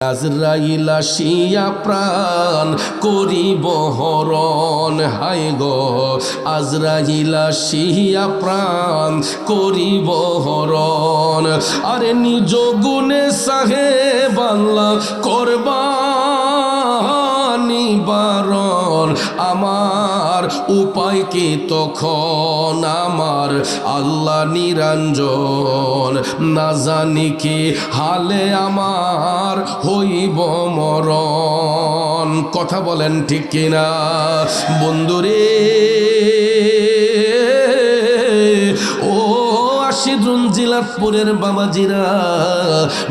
আজরাইল আসিয়া প্রাণ করিব হরণ, হায় গো আজরাইল আসিয়া প্রাণ করিব হরণ। আরে নিজ গুণে সাহেব আল্লাহ করবানি বারণ, আমার উপায় কি তখন আমার আল্লাহ নিরঞ্জন। না জানি কি হালে আমার হইব মরণ। কথা বলেন ঠিক কিনা বন্ধুরে? ও আশিদুন জিলাতপুরের বাবাজিরা,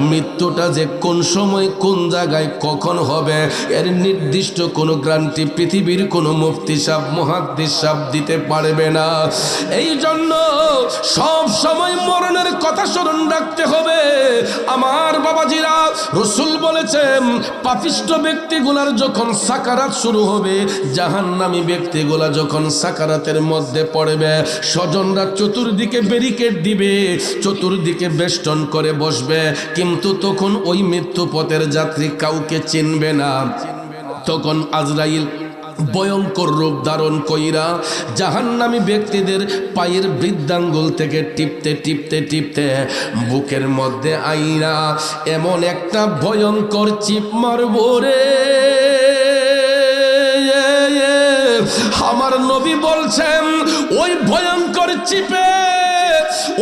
মৃত্যুটা যে কোন সময় কোন জায়গায় কখন হবে এর নির্দিষ্ট কোনো গ্যারান্টি পৃথিবীর কোনো মুফতি সাহেব মুহাদ্দিস সাহেব দিতে পারবে না। এই জন্য সব সময় মরণের কথা স্মরণ রাখতে হবে আমার বাবাজিরা। রাসূল বলেছেন পাপিষ্ঠ ব্যক্তিগুলার যখন সাকারাত শুরু হবে, জাহান্নামী ব্যক্তিগুলা যখন সাকারাতের মধ্যে পড়বে, স্বজনরা চতুর্দিকে ব্যারিকেড দিবে, চতুর্দিকে বেষ্টন করে বসবে, কিন্তু তখন ওই মৃত্যুপথের যাত্রী কাউকে চিনবে না। তখন আজরাইল ভয়ঙ্কর রূপ ধারণ কইরা জাহান্নামী ব্যক্তিদের পায়ের বৃদ্ধাঙ্গুল থেকে টিপতে টিপতে টিপতে বুকের মধ্যে আইনা এমন একটা ভয়ঙ্কর চিপ মারবো রে। আমার নবী বলছেন ওই ভয়ঙ্কর চিপে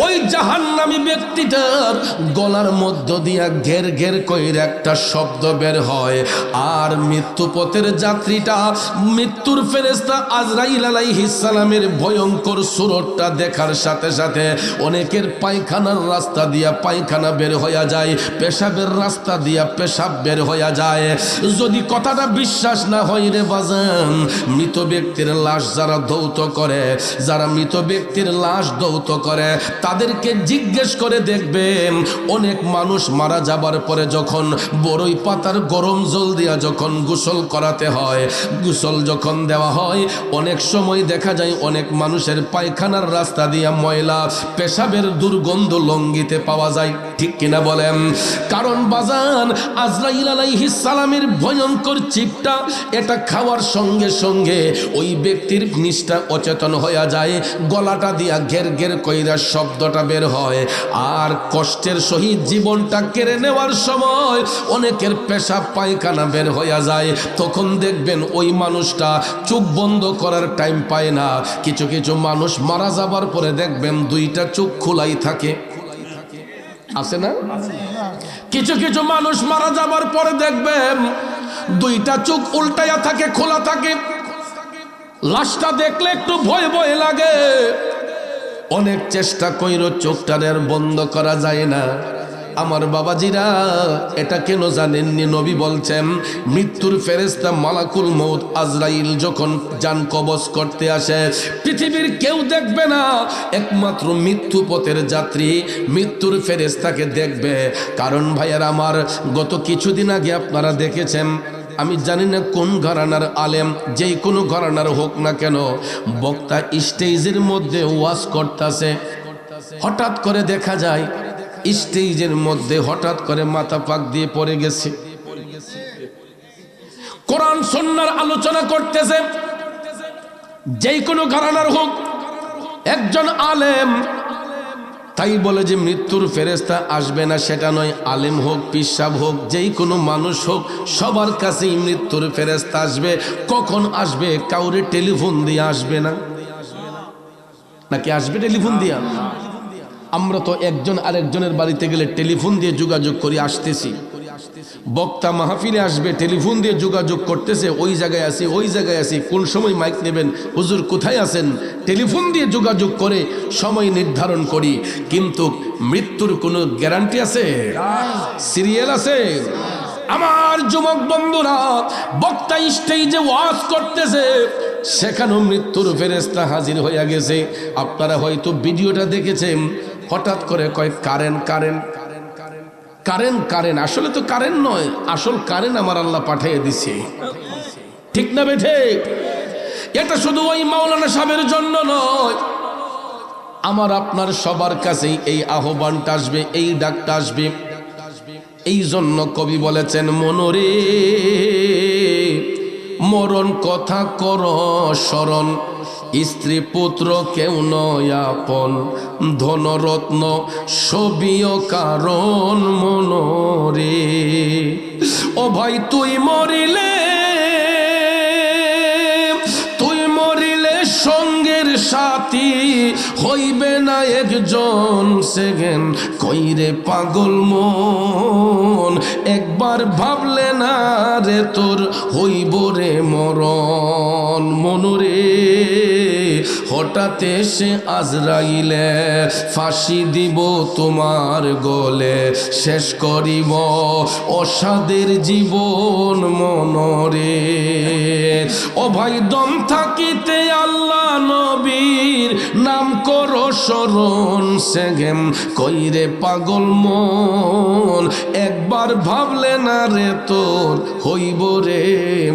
ওই জাহান্নামী ব্যক্তিটার গলার মধ্য দিয়া ঘের ঘের কইরা একটা শব্দ বের হয়, আর মৃত্যুপথের যাত্রীটা মৃত্যুর ফেরেশতা আজরাইল আলাইহিস সালামের ভয়ঙ্কর সুরতটা দেখার সাথে সাথে অনেকের পায়খানার রাস্তা দিয়া পায়খানা বের হইয়া যায়, পেশাবের রাস্তা দিয়া পেশাব বের হইয়া যায়। যদি কথাটা বিশ্বাস না হয় রে বাজান, মৃত ব্যক্তির লাশ যারা দৌত করে, যারা মৃত ব্যক্তির লাশ দৌত করে তাদেরকে জিজ্ঞেস করে দেখবেন, অনেক মানুষ মারা যাবার পরে যখন বড়ই পাতার গরম জল দিয়া যখন গোসল করাতে হয়, গোসল যখন দেওয়া হয়, অনেক সময় দেখা যায় অনেক মানুষের পায়খানার রাস্তা দিয়া ময়লা পেশাবের দুর্গন্ধ লঙ্ঘিতে পাওয়া যায়। ঠিক কিনা বলেন? কারণ বাজান আজরাইল আলাইহিস সালামের ভয়ঙ্কর চিপটা এটা খাওয়ার সঙ্গে সঙ্গে ওই ব্যক্তির নিষ্ঠা অচেতন হইয়া যায়, গলাটা দিয়া ঘের ঘের কইরা শব্দটা বের হয়, আর কষ্টের সহিত জীবনটা কেড়ে নেওয়ার সময় অনেকের পেশাব পায়খানা বের হইয়া যায়। তখন দেখবেন ওই মানুষটা চোখ বন্ধ করার টাইম পায় না। কিছু কিছু মানুষ মারা যাবার পরে দেখবেন দুইটা চোখ খোলাই থাকে, আছে না? কিছু কিছু মানুষ মারা যাবার পরে দেখবেন দুইটা চোখ উল্টাইয়া থাকে, খোলা থাকে। লাশটা দেখলে একটু ভয় ভয় লাগে, অনেক চেষ্টা কইরো চোখটারে আর বন্ধ করা যায় না। আমার বাবাজিরা এটা কেন জানেননি? নবী বলছেন মৃত্যুর ফেরেশতা মালাকুল মউত আজরাইল যখন জান কবজ করতে আসে, পৃথিবীর কেউ দেখবে না, একমাত্র মৃত্যুপথের যাত্রী মৃত্যুর ফেরেশতাকে দেখবে। কারণ ভাইয়ার আমার, গত কিছুদিন আগে আপনারা দেখেছেন, আমি জানি না কোন ঘরানার আলেম, যেই কোনো ঘরানার হোক না কেন, বক্তা স্টেজের মধ্যে ওয়াজ করতেছে, হঠাৎ করে দেখা যায় স্টেজের মধ্যে হঠাৎ করে মাথা পাক দিয়ে পড়ে গেছে, কোরআন সুন্নাহর আলোচনা করতেছে। যেই কোনো ঘরানার হোক, একজন আলেম, তাই বলে যে মৃত্যুর ফেরেশতা আসবে না সেটা নয়। আলেম হোক, পীর সাহেব হোক, যেই কোনো মানুষ হোক, সবার কাছেই মৃত্যুর ফেরেশতা আসবে। কখন আসবে? কাউরে টেলিফোন দিয়ে আসবে না, নাকি আসবে টেলিফোন দিয়া? আমরা তো একজন আরেকজনের বাড়িতে গেলে টেলিফোন দিয়ে যোগাযোগ করি, আসতেছি। বক্তা মাহফিলে আসবে, টেলিফোন দিয়ে যোগাযোগ করতেছে, ওই জায়গায় আছি, ওই জায়গায় আছি, কোন সময় মাইক নেবেন, হুজুর কোথায় আছেন, টেলিফোন দিয়ে যোগাযোগ করে সময় নির্ধারণ করি। কিন্তু মৃত্যুর কোনো গ্যারান্টি আছে? সিরিয়াল আছে? আমার যুবক বন্ধুরা, বক্তা স্টেজে ওয়াজ করতেছে, সেখানেও মৃত্যুর ফেরেশতা হাজির হইয়া গেছে। আপনারা হয়তো ভিডিওটা দেখেছেন, হঠাৎ করে কয় কারেন্ট কারেন্ট কারেন্ট কারেন্ট। আসলে তো কারেন্ট নয়, আসল কারেন্ট আমার আল্লাহ পাঠিয়ে দিছে। ঠিক না বেঠে? এটা শুধু ওই মাওলানা সাহেবের জন্য নয়, আমার আপনার সবার কাছেই এই আহ্বানটা আসবে, এই ডাকটা আসবে। এই জন্য কবি বলেছেন, মনরে মরণ কথা কর স্মরণ, স্ত্রী পুত্র কেউ নয় আপন, ধনরত্ন সবিও কারণ মনরে। ও ভাই তুই মরিলে সঙ্গের সাথী হইবে না একজন সেকেন, কইরে পাগল মন একবার ভাবলে না রে তোর হইব রে মরণ। মনরে হঠাৎ এসে আজরাইলে ফাঁসি দিব তোমার গলে, শেষ করিব অসাদের জীবন মনরে। ও ভাই দম থাকিতে আল্লাহ নবীর নাম করো স্মরণ, সেগেম কইরে পাগল মন একবার ভাবলে না রে তোর হইব রে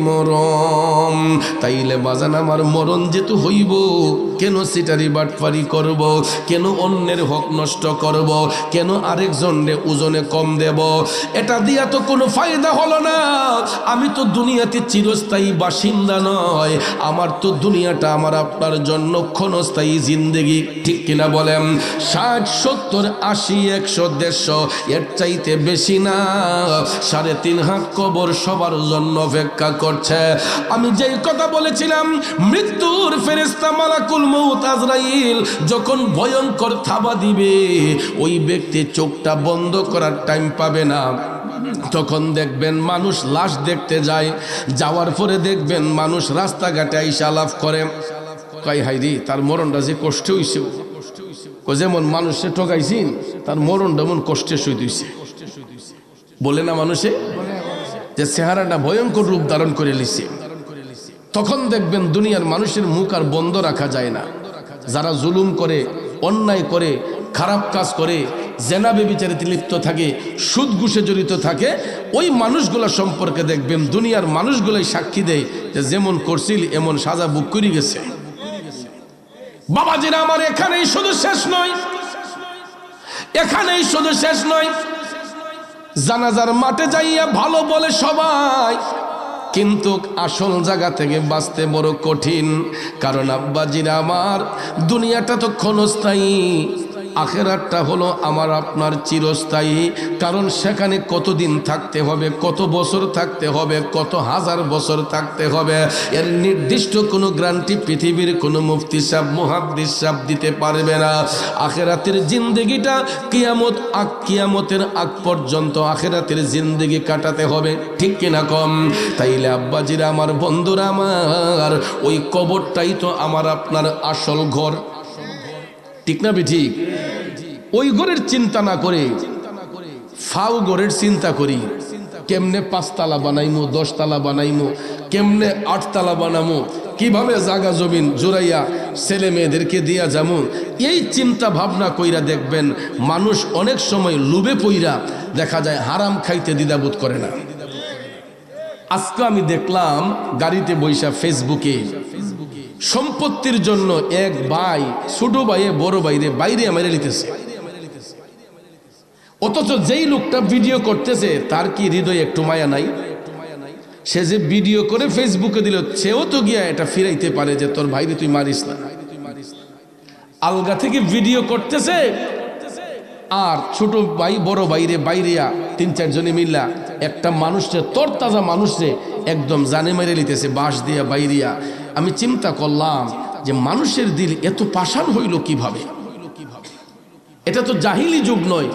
মরণ। তাইলে বাজান আমার মরণ যেহেতু হইব, কেন সিটারি বাটপারি করব, কেন অন্যের হক নষ্ট করব, কেন আরেকজনের ওজনে কম দেব? এটা দিয়া তো কোনো ফায়দা হলো না। আমি তো দুনিয়াতে চিরস্থায়ী বাসিন্দা নয়, আমার তো দুনিয়াটা আমার আপনার জন্য ক্ষণস্থায়ী জিন্দেগি, ঠিক কিনা বলেন? 60, 70, 80, 100, 150 এর চাইতে বেশি না। 3.5 হাত কবর সবার জন্য অপেক্ষা করছে। আমি যেই কথা বলেছিলাম, মৃত্যুর ফেরেশতা মালাকুল মউত আজরাইল যখন ভয়ঙ্কর থাবা দিবে, ওই ব্যক্তি চোখটা বন্ধ করার টাইম পাবে না। তখন দেখবেন মানুষ লাশ দেখতে যায়, যাওয়ার পরে দেখবেন মানুষ রাস্তাঘাটে আইসা লাভ করে, কয় হাইরি তার মরণটা যে কষ্ট হইছে, যেমন মানুষে ঠকাইছেন তার মরণটা এমন কষ্টে সহিত হইছে। বলে না মানুষে যে চেহারাটা ভয়ঙ্কর রূপ ধারণ করে লিছে। তখন দেখবেন দুনিয়ার মানুষের মুখ আর বন্ধ রাখা যায় না। যারা জুলুম করে, অন্যায় করে, খারাপ কাজ করে, জেনা ব্যভিচারিতে লিপ্ত থাকে, সুদ ঘুষে জড়িত থাকে, ওই মানুষগুলা সম্পর্কে দেখবেন দুনিয়ার মানুষগুলাই সাক্ষী দেয় যে যেমন করছিল এমন সাজা বুক করে গেছে। বাবাজিরা আমার, এখানেই শুধু শেষ নয়, এখানেই শুধু শেষ নয়। জানাজার মাঠে যাইয়া ভালো বলে সবাই, কিন্তু আসল জায়গা থেকে বাঁচতে বড় কঠিন। কারণ আব্বাজিরা আমার, দুনিয়াটা তো ক্ষণস্থায়ী, আখেরাতটা হলো আমার আপনার চিরস্থায়ী। কারণ সেখানে কতদিন থাকতে হবে, কত বছর থাকতে হবে, কত হাজার বছর থাকতে হবে, এর নির্দিষ্ট কোনো গ্যারান্টি পৃথিবীর কোনো মুফতি সাহেব, মুহাদ্দিস সাহেব দিতে পারবে না। আখেরাতের জিন্দেগিটা কিয়ামতের আগ পর্যন্ত আখেরাতের জিন্দেগি কাটাতে হবে, ঠিক কিনা কম? তাইলে আব্বাজিরা আমার, বন্ধুরা আমার, ওই কবরটাই তো আমার আপনার আসল ঘর, ঠিক না ঠিক? ওই ঘরের চিন্তা না করে ফাও ঘরের চিন্তা করি, কেমনে 5 তালা বানাইমু, 10 তালা বানাইমু, কেমনে 8 তালা বানামু, কিভাবে জাগা জমিন জোড়াইয়া ছেলে মেয়েদেরকে দিয়া যামু। এই চিন্তা ভাবনা কইরা দেখবেন মানুষ অনেক সময় লোভে পইরা দেখা যায় হারাম খাইতে দ্বিধাবোধ করে না। আজকে আমি দেখলাম গাড়িতে বৈশা ফেসবুকে সম্পত্তির জন্য এক ভাই ছোট ভাইয়ে বড় ভাইরে বাইরে মেরে নিতেছে। অথচ যেই লোকটা ভিডিও করতেছে তার কি হৃদয়ে একটু মায়া নাই? সে যে ভিডিও করে ফেসবুকে দিল, সেও তো গিয়া এটা ফিরাইতে পারে যে তোর ভাইরে তুই মারিস না। আলগা থেকে ভিডিও করতেছে, আর ছোট ভাই বড় ভাইরে বাইরিয়া 3-4 জনে মিল্লা একটা মানুষকে, তরতাজা মানুষে একদম জানে মেরে নিতেছে বাঁশ দিয়া বাইরিয়া। আমি চিন্তা করলাম যে মানুষের দিল এত পাষাণ হইল কিভাবে? এটা তো জাহিলি যুগ নয়।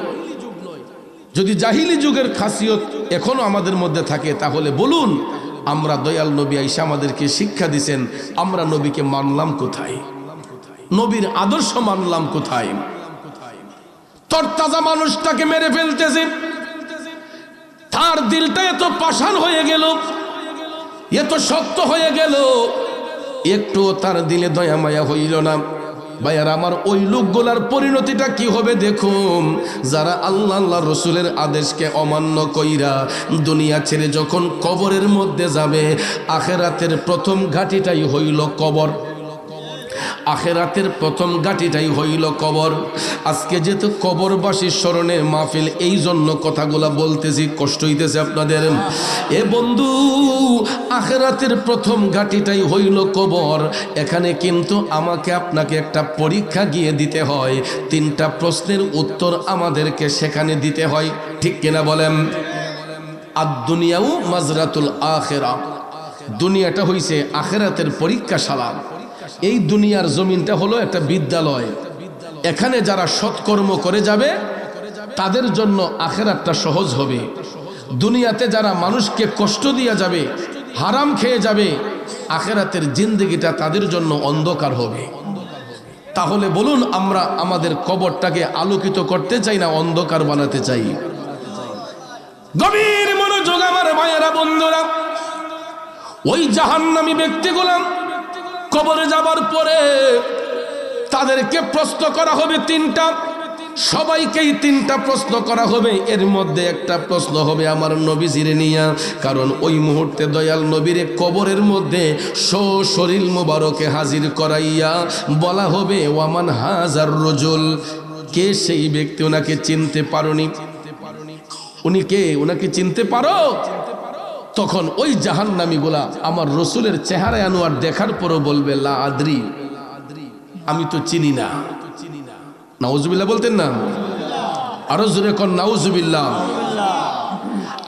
যদি জাহিলি যুগের খাসিয়ত এখনো আমাদের মধ্যে থাকে, তাহলে বলুন আমরা দয়াল নবী আইসা আমাদেরকে শিক্ষা দিছেন, আমরা নবীকে মানলাম কোথায়? নবীর আদর্শ মানলাম কোথায়? তরতাজা মানুষটাকে মেরে ফেলতেছে, তার দিলটা এত পাষাণ হয়ে গেল, এত শক্ত হয়ে গেল, একটু তার দিলে দয়া মায়া হইল না। ভাইয়ার আমার, ওই লোকগুলার পরিণতিটা কি হবে দেখুন। যারা আল্লাহ রসুলের আদেশকে অমান্য কইরা দুনিয়া ছেড়ে যখন কবরের মধ্যে যাবে, আখেরাতের প্রথম ঘাটিটাই হইল কবর। আখেরাতের প্রথম ঘাঁটিটাই হইল কবর। আজকে যেহেতু কবরবাসীর স্মরণে মাহফিল, এই জন্য কথাগুলা বলতেছি, কষ্ট হইতেছে আপনাদের। এ বন্ধু, আখেরাতের প্রথম ঘাঁটিটাই হইল কবর। এখানে কিন্তু আমাকে আপনাকে একটা পরীক্ষা গিয়ে দিতে হয়, 3টা প্রশ্নের উত্তর আমাদেরকে সেখানে দিতে হয়, ঠিক কিনা বলেন? আদ-দুনিয়াউ মাজরাতুল আখিরা, দুনিয়াটা হইছে আখেরাতের পরীক্ষাশালা। এই দুনিয়ার জমিনটা হলো একটা বিদ্যালয়। এখানে যারা সৎকর্ম করে যাবে তাদের জন্য আখেরাতটা সহজ হবে। দুনিয়াতে যারা মানুষকে কষ্ট দিয়ে যাবে, হারাম খেয়ে যাবে, আখেরাতের জিন্দেগিটা তাদের জন্য অন্ধকার হবে। তাহলে বলুন, আমরা আমাদের কবরটাকে আলোকিত করতে চাই না অন্ধকার বানাতে চাই? গভীর মনোযোগ আমার ভাইয়েরা, বন্ধুরা। ওই জাহান্নামী ব্যক্তিগুলো কবরে যাবার পরে তাদেরকে প্রশ্ন করা হবে 3টা, সবাইকেই 3টা প্রশ্ন করা হবে। এর মধ্যে একটা প্রশ্ন হবে আমার নবীজির নিয়া, কারণ ওই মুহূর্তে দয়াল নবীরে কবরের মধ্যে শরীর মুবারকে হাজির করাইয়া বলা হবে ওয়ামান হাজার রজুল, কে সেই ব্যক্তি, ওনাকে চিনতে পারোনি? উনি কে, ওনাকে চিনতে পারো? তখন ওই জাহান্নামীগুলা আমার রসুলের চেহারা আনোয়ার দেখার পরও বলবে লা আদ্রি, আমি তো চিনি না। নাউজুবিল্লাহ বলতেন না? আরো জোরে কোন নাউজুবিল্লাহ।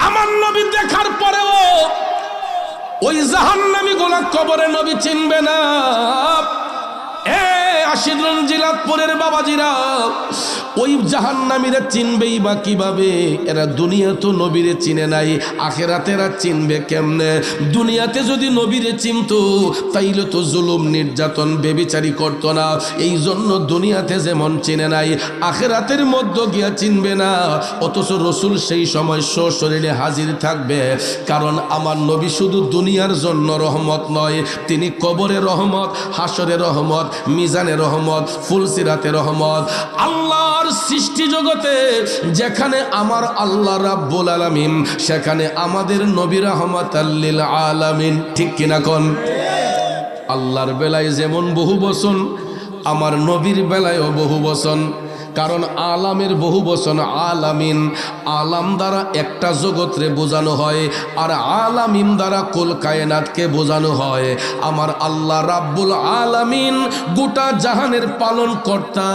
আমার নবী দেখার পরেও ওই জাহান্নামীগুলা কবরে নবী চিনবে না। আশিরুল জিলাতপুরের বাবাজিরা, ওই জাহান্নামীরা চিনবেই বা কিভাবে? এরা দুনিয়া তো নবীরে চিনে নাই, আখেরাতেরা চিনবে কেমনে? দুনিয়াতে যদি নবীরে চিনতো তাইলে তো জুলুম নির্যাতন বেবিচারি করতো না। এই জন্য দুনিয়াতে যেমন চিনে নাই, আখেরাতের মধ্যে গিয়া চিনবে না। অথচ রসুল সেই সময় সশরীরে হাজির থাকবে, কারণ আমার নবী শুধু দুনিয়ার জন্য রহমত নয়, তিনি কবরে রহমত, হাসরে রহমত, মিজানে রহমত, ফুলসিরাতে রহমত। আল্লাহর সৃষ্টি জগতে যেখানে আমার আল্লাহ রাব্বুল আলামিন, সেখানে আমাদের নবী রাহমাতাল লিল আলামিন, ঠিক কিনা কোন? আল্লাহর বেলায় যেমন বহু বচন, আমার নবীর বেলায়ও বহু বচন। কারণ আলামের বহু বচন আলামিন, আলাম দ্বারা একটা জগৎরে বোঝানো হয়, আর আলামিন দ্বারা কুল কায়নাতকে বোঝানো হয়। আমার আল্লাহ রাব্বুল আলামিন গোটা জাহানের পালন কর্তা,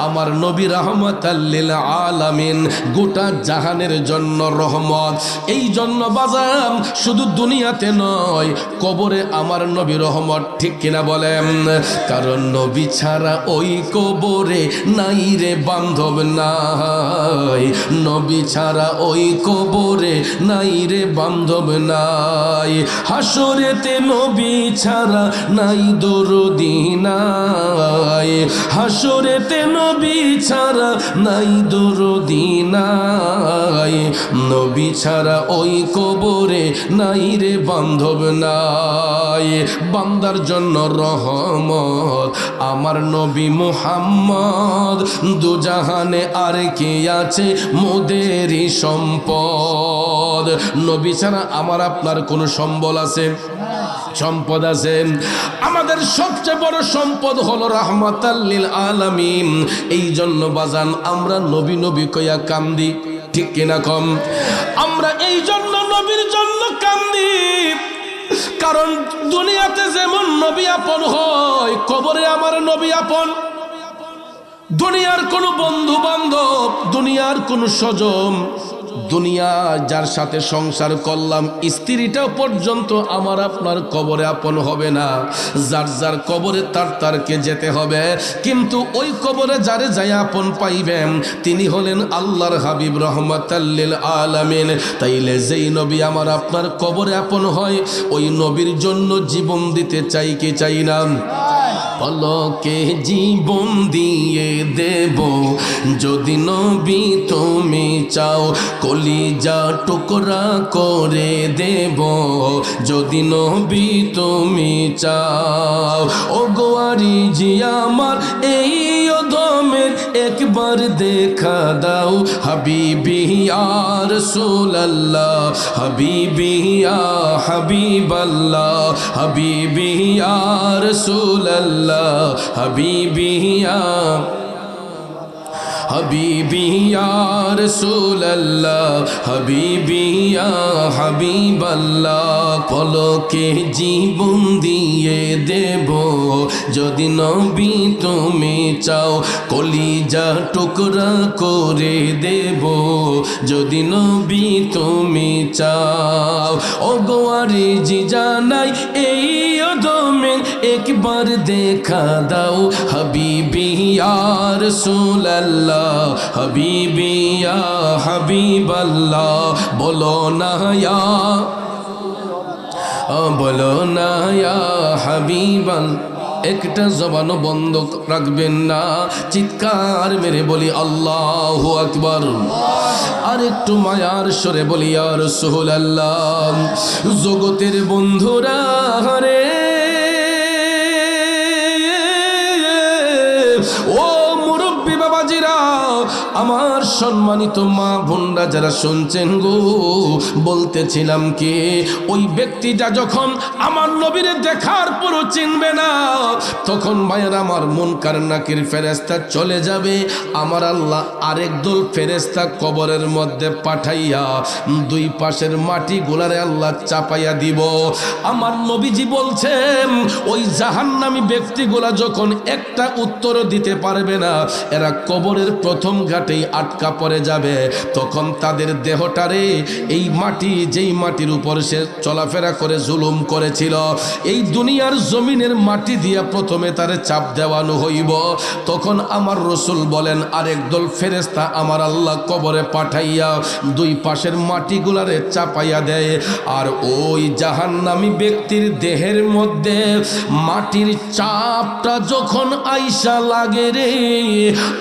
আমার নবী রাহমাতাল লিল আলামিন গোটা জাহানের জন্য রহমত। এই জন্য বাজাম শুধু দুনিয়াতে নয়, কবরে আমার নবী রহমত, ঠিক কিনা বলেন? কারণ নবী ছাড়া ওই কবরে নাই রে বান্ধব নাই, নবী ছাড়া ওই কবরে নাই রে বান্ধব নাই। হাসরেতে নবী ছাড়া নাই দরদি নাই, হাসরেতে নবী ছাড়া নাই দরদি নাই, নবী ছাড়া ওই কবরে নাই রে বান্ধব নাই। বান্দার জন্য রহমত আমার নবী মুহাম্মদ, দুজাহানে আর কি আছে মোদেরই সম্পদ। নবী ছাড়া আমার আপনার কোনো সম্বল আছে? সম্পদ আছে? আমাদের সবচেয়ে বড় সম্পদ হলো রাহমাতাল লিল আলামিন। এই জন্য বাজান আমরা নবী নবী কইয়া কান্দি, ঠিক কিনা কম? আমরা এই জন্য নবীর জন্য কান্দি, কারণ দুনিয়াতে যেমন নবী আপন হয়, কবরে আমার নবী আপন। দুনিয়ার কোনো বন্ধু বান্ধব, দুনিয়ার কোনো স্বজন, দুনিয়া যার সাথে সংসার করলাম, স্ত্রীটা পর্যন্ত আমার আপনার কবরে আপন হবে না। যার যার কবরে তারকে যেতে হবে, কিন্তু ওই কবরে যারে যাই আপন পাইবেন তিনি হলেন আল্লাহর হাবিব রহমাতাল লিল আলামিন। তাইলে যেই নবী আমার আপনার কবরে আপন হয়, ওই নবীর জন্য জীবন দিতে চাই কি চাই না? পলকে জীবন দিয়ে দেব যদি নবী তুমি চাও, কলিজা টুকরা করে দেব যদি নবী তুমি চাও। ও গোয়ারি জি আমার এই অধমের একবার দেখা দাও, হাবিবি ইয়া রাসূলুল্লাহ, হাবিবি ইয়া হাবিবাল্লাহ, হাবিবি ইয়া রাসূলুল্লাহ, রাসূলাল্লাহ হাবিবি ইয়া হাবিবি ইয়া রাসূলাল্লাহ হাবিবি ইয়া হাবিবাল্লাহ পলকে জীবন দিয়ে দেব যদি নবী তুমি চাও কলিজা টুকরা করে দেব যদি নবী তুমি চাও ও গোয়ারি জি জানাই এই অদমে একবার দেখা দাও হাবিবি ইয়া রাসূলাল্লাহ হাবিবি ইয়া হাবিবাল্লাহ বলো না ইয়া হাবিবাল্লাহ একটা জবানও বন্ধ রাখবেন না চিৎকার মেরে বলি আল্লাহু আকবার আর একটু মায়ার সরে বলি ইয়া রাসূলুল্লাহ জগতের বন্ধুরা রে ও মুরব্বি বাবাজিরা আমার সম্মানিত মা বোনরা যারা শুনছেন গো বলতেছিলাম কি ওই ব্যক্তিটা যখন আমার নবীরে দেখার পরও চিনবে না তখন ভাইয়ের আমার মুনকার নাকির ফেরেশতা চলে যাবে আমার আল্লাহ আরেক দল ফেরেশতা কবরের মধ্যে পাঠাইয়া দুই পাশের মাটি গুলারে আল্লাহ চাপাইয়া দিব আমার নবীজি বলছেন ওই জাহান্নামী ব্যক্তিগুলা যখন একটা উত্তরও দিতে পারবে না এরা কবরের প্রথম ঘাটেই আটকা পড়ে যাবে তখন তাদের দেহটারে এই মাটি যেই মাটির উপর সে চলাফেরা করে জুলুম করেছিল এই দুনিয়ার জমিনের মাটি দিয়া প্রথমে তারে চাপ দেওয়ানো হইব তখন আমার রাসূল বলেন আরেক দল ফেরেশতা আমার আল্লাহ কবরে পাঠাইয়া দুই পাশের মাটিগুলারে চাপাইয়া দেয় আর ওই জাহান্নামী ব্যক্তির দেহের মধ্যে মাটির চাপটা যখন আইসা লাগে রে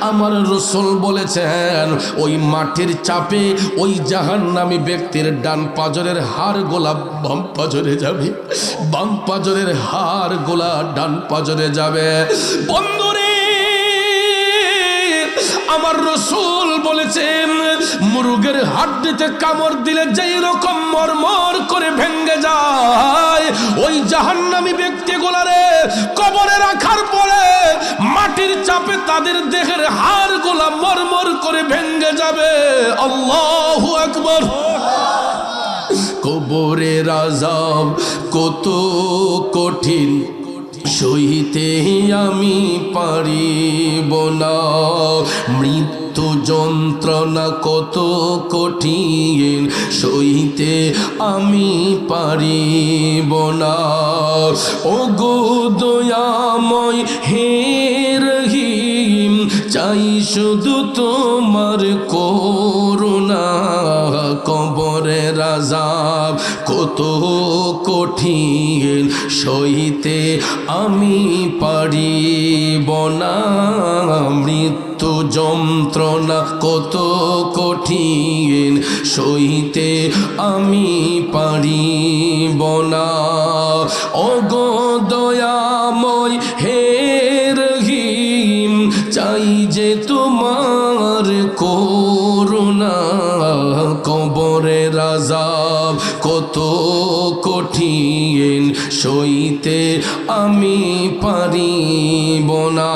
আমার রাসূল বলেছেন ওই মাটির চাপে ওই জাহান্নামী ব্যক্তির ডান পাজরের হাড় গোলা বাম পাজরে যাবে বাম পাজরের হাড় গোলা ডান পাজরে যাবে বন্ধুরে আমার রাসূল বলেছেন মুরগের হাড্ডিতে কামড় দিলে যেই রকম মরমর করে ভেঙে যায় ওই জাহান্নামী ব্যক্তিগুলারে কবরে রাখার পরে মাটির চাপে তাদের দেহের হাড়গুলা মরমর করে ভেঙে যাবে আল্লাহু আকবার কবরের আযাব কত কঠিন সইতে আমি পারিব না মৃত্যু যন্ত্রণা কত কঠিন সইতে আমি পারিব না ও গো দয়াময় হে রহিম চাই শুধু তোমার করুণা কবরের আযাব কত কঠিন সইতে আমি পারিব না মৃত্যু যন্ত্রণা কত কঠিন সইতে আমি পারিব না ওগো দয়াময় হে রহিম চাই যে তোমার করুণা কবরের আযাব কত কঠিন সইতে আমি পারিব না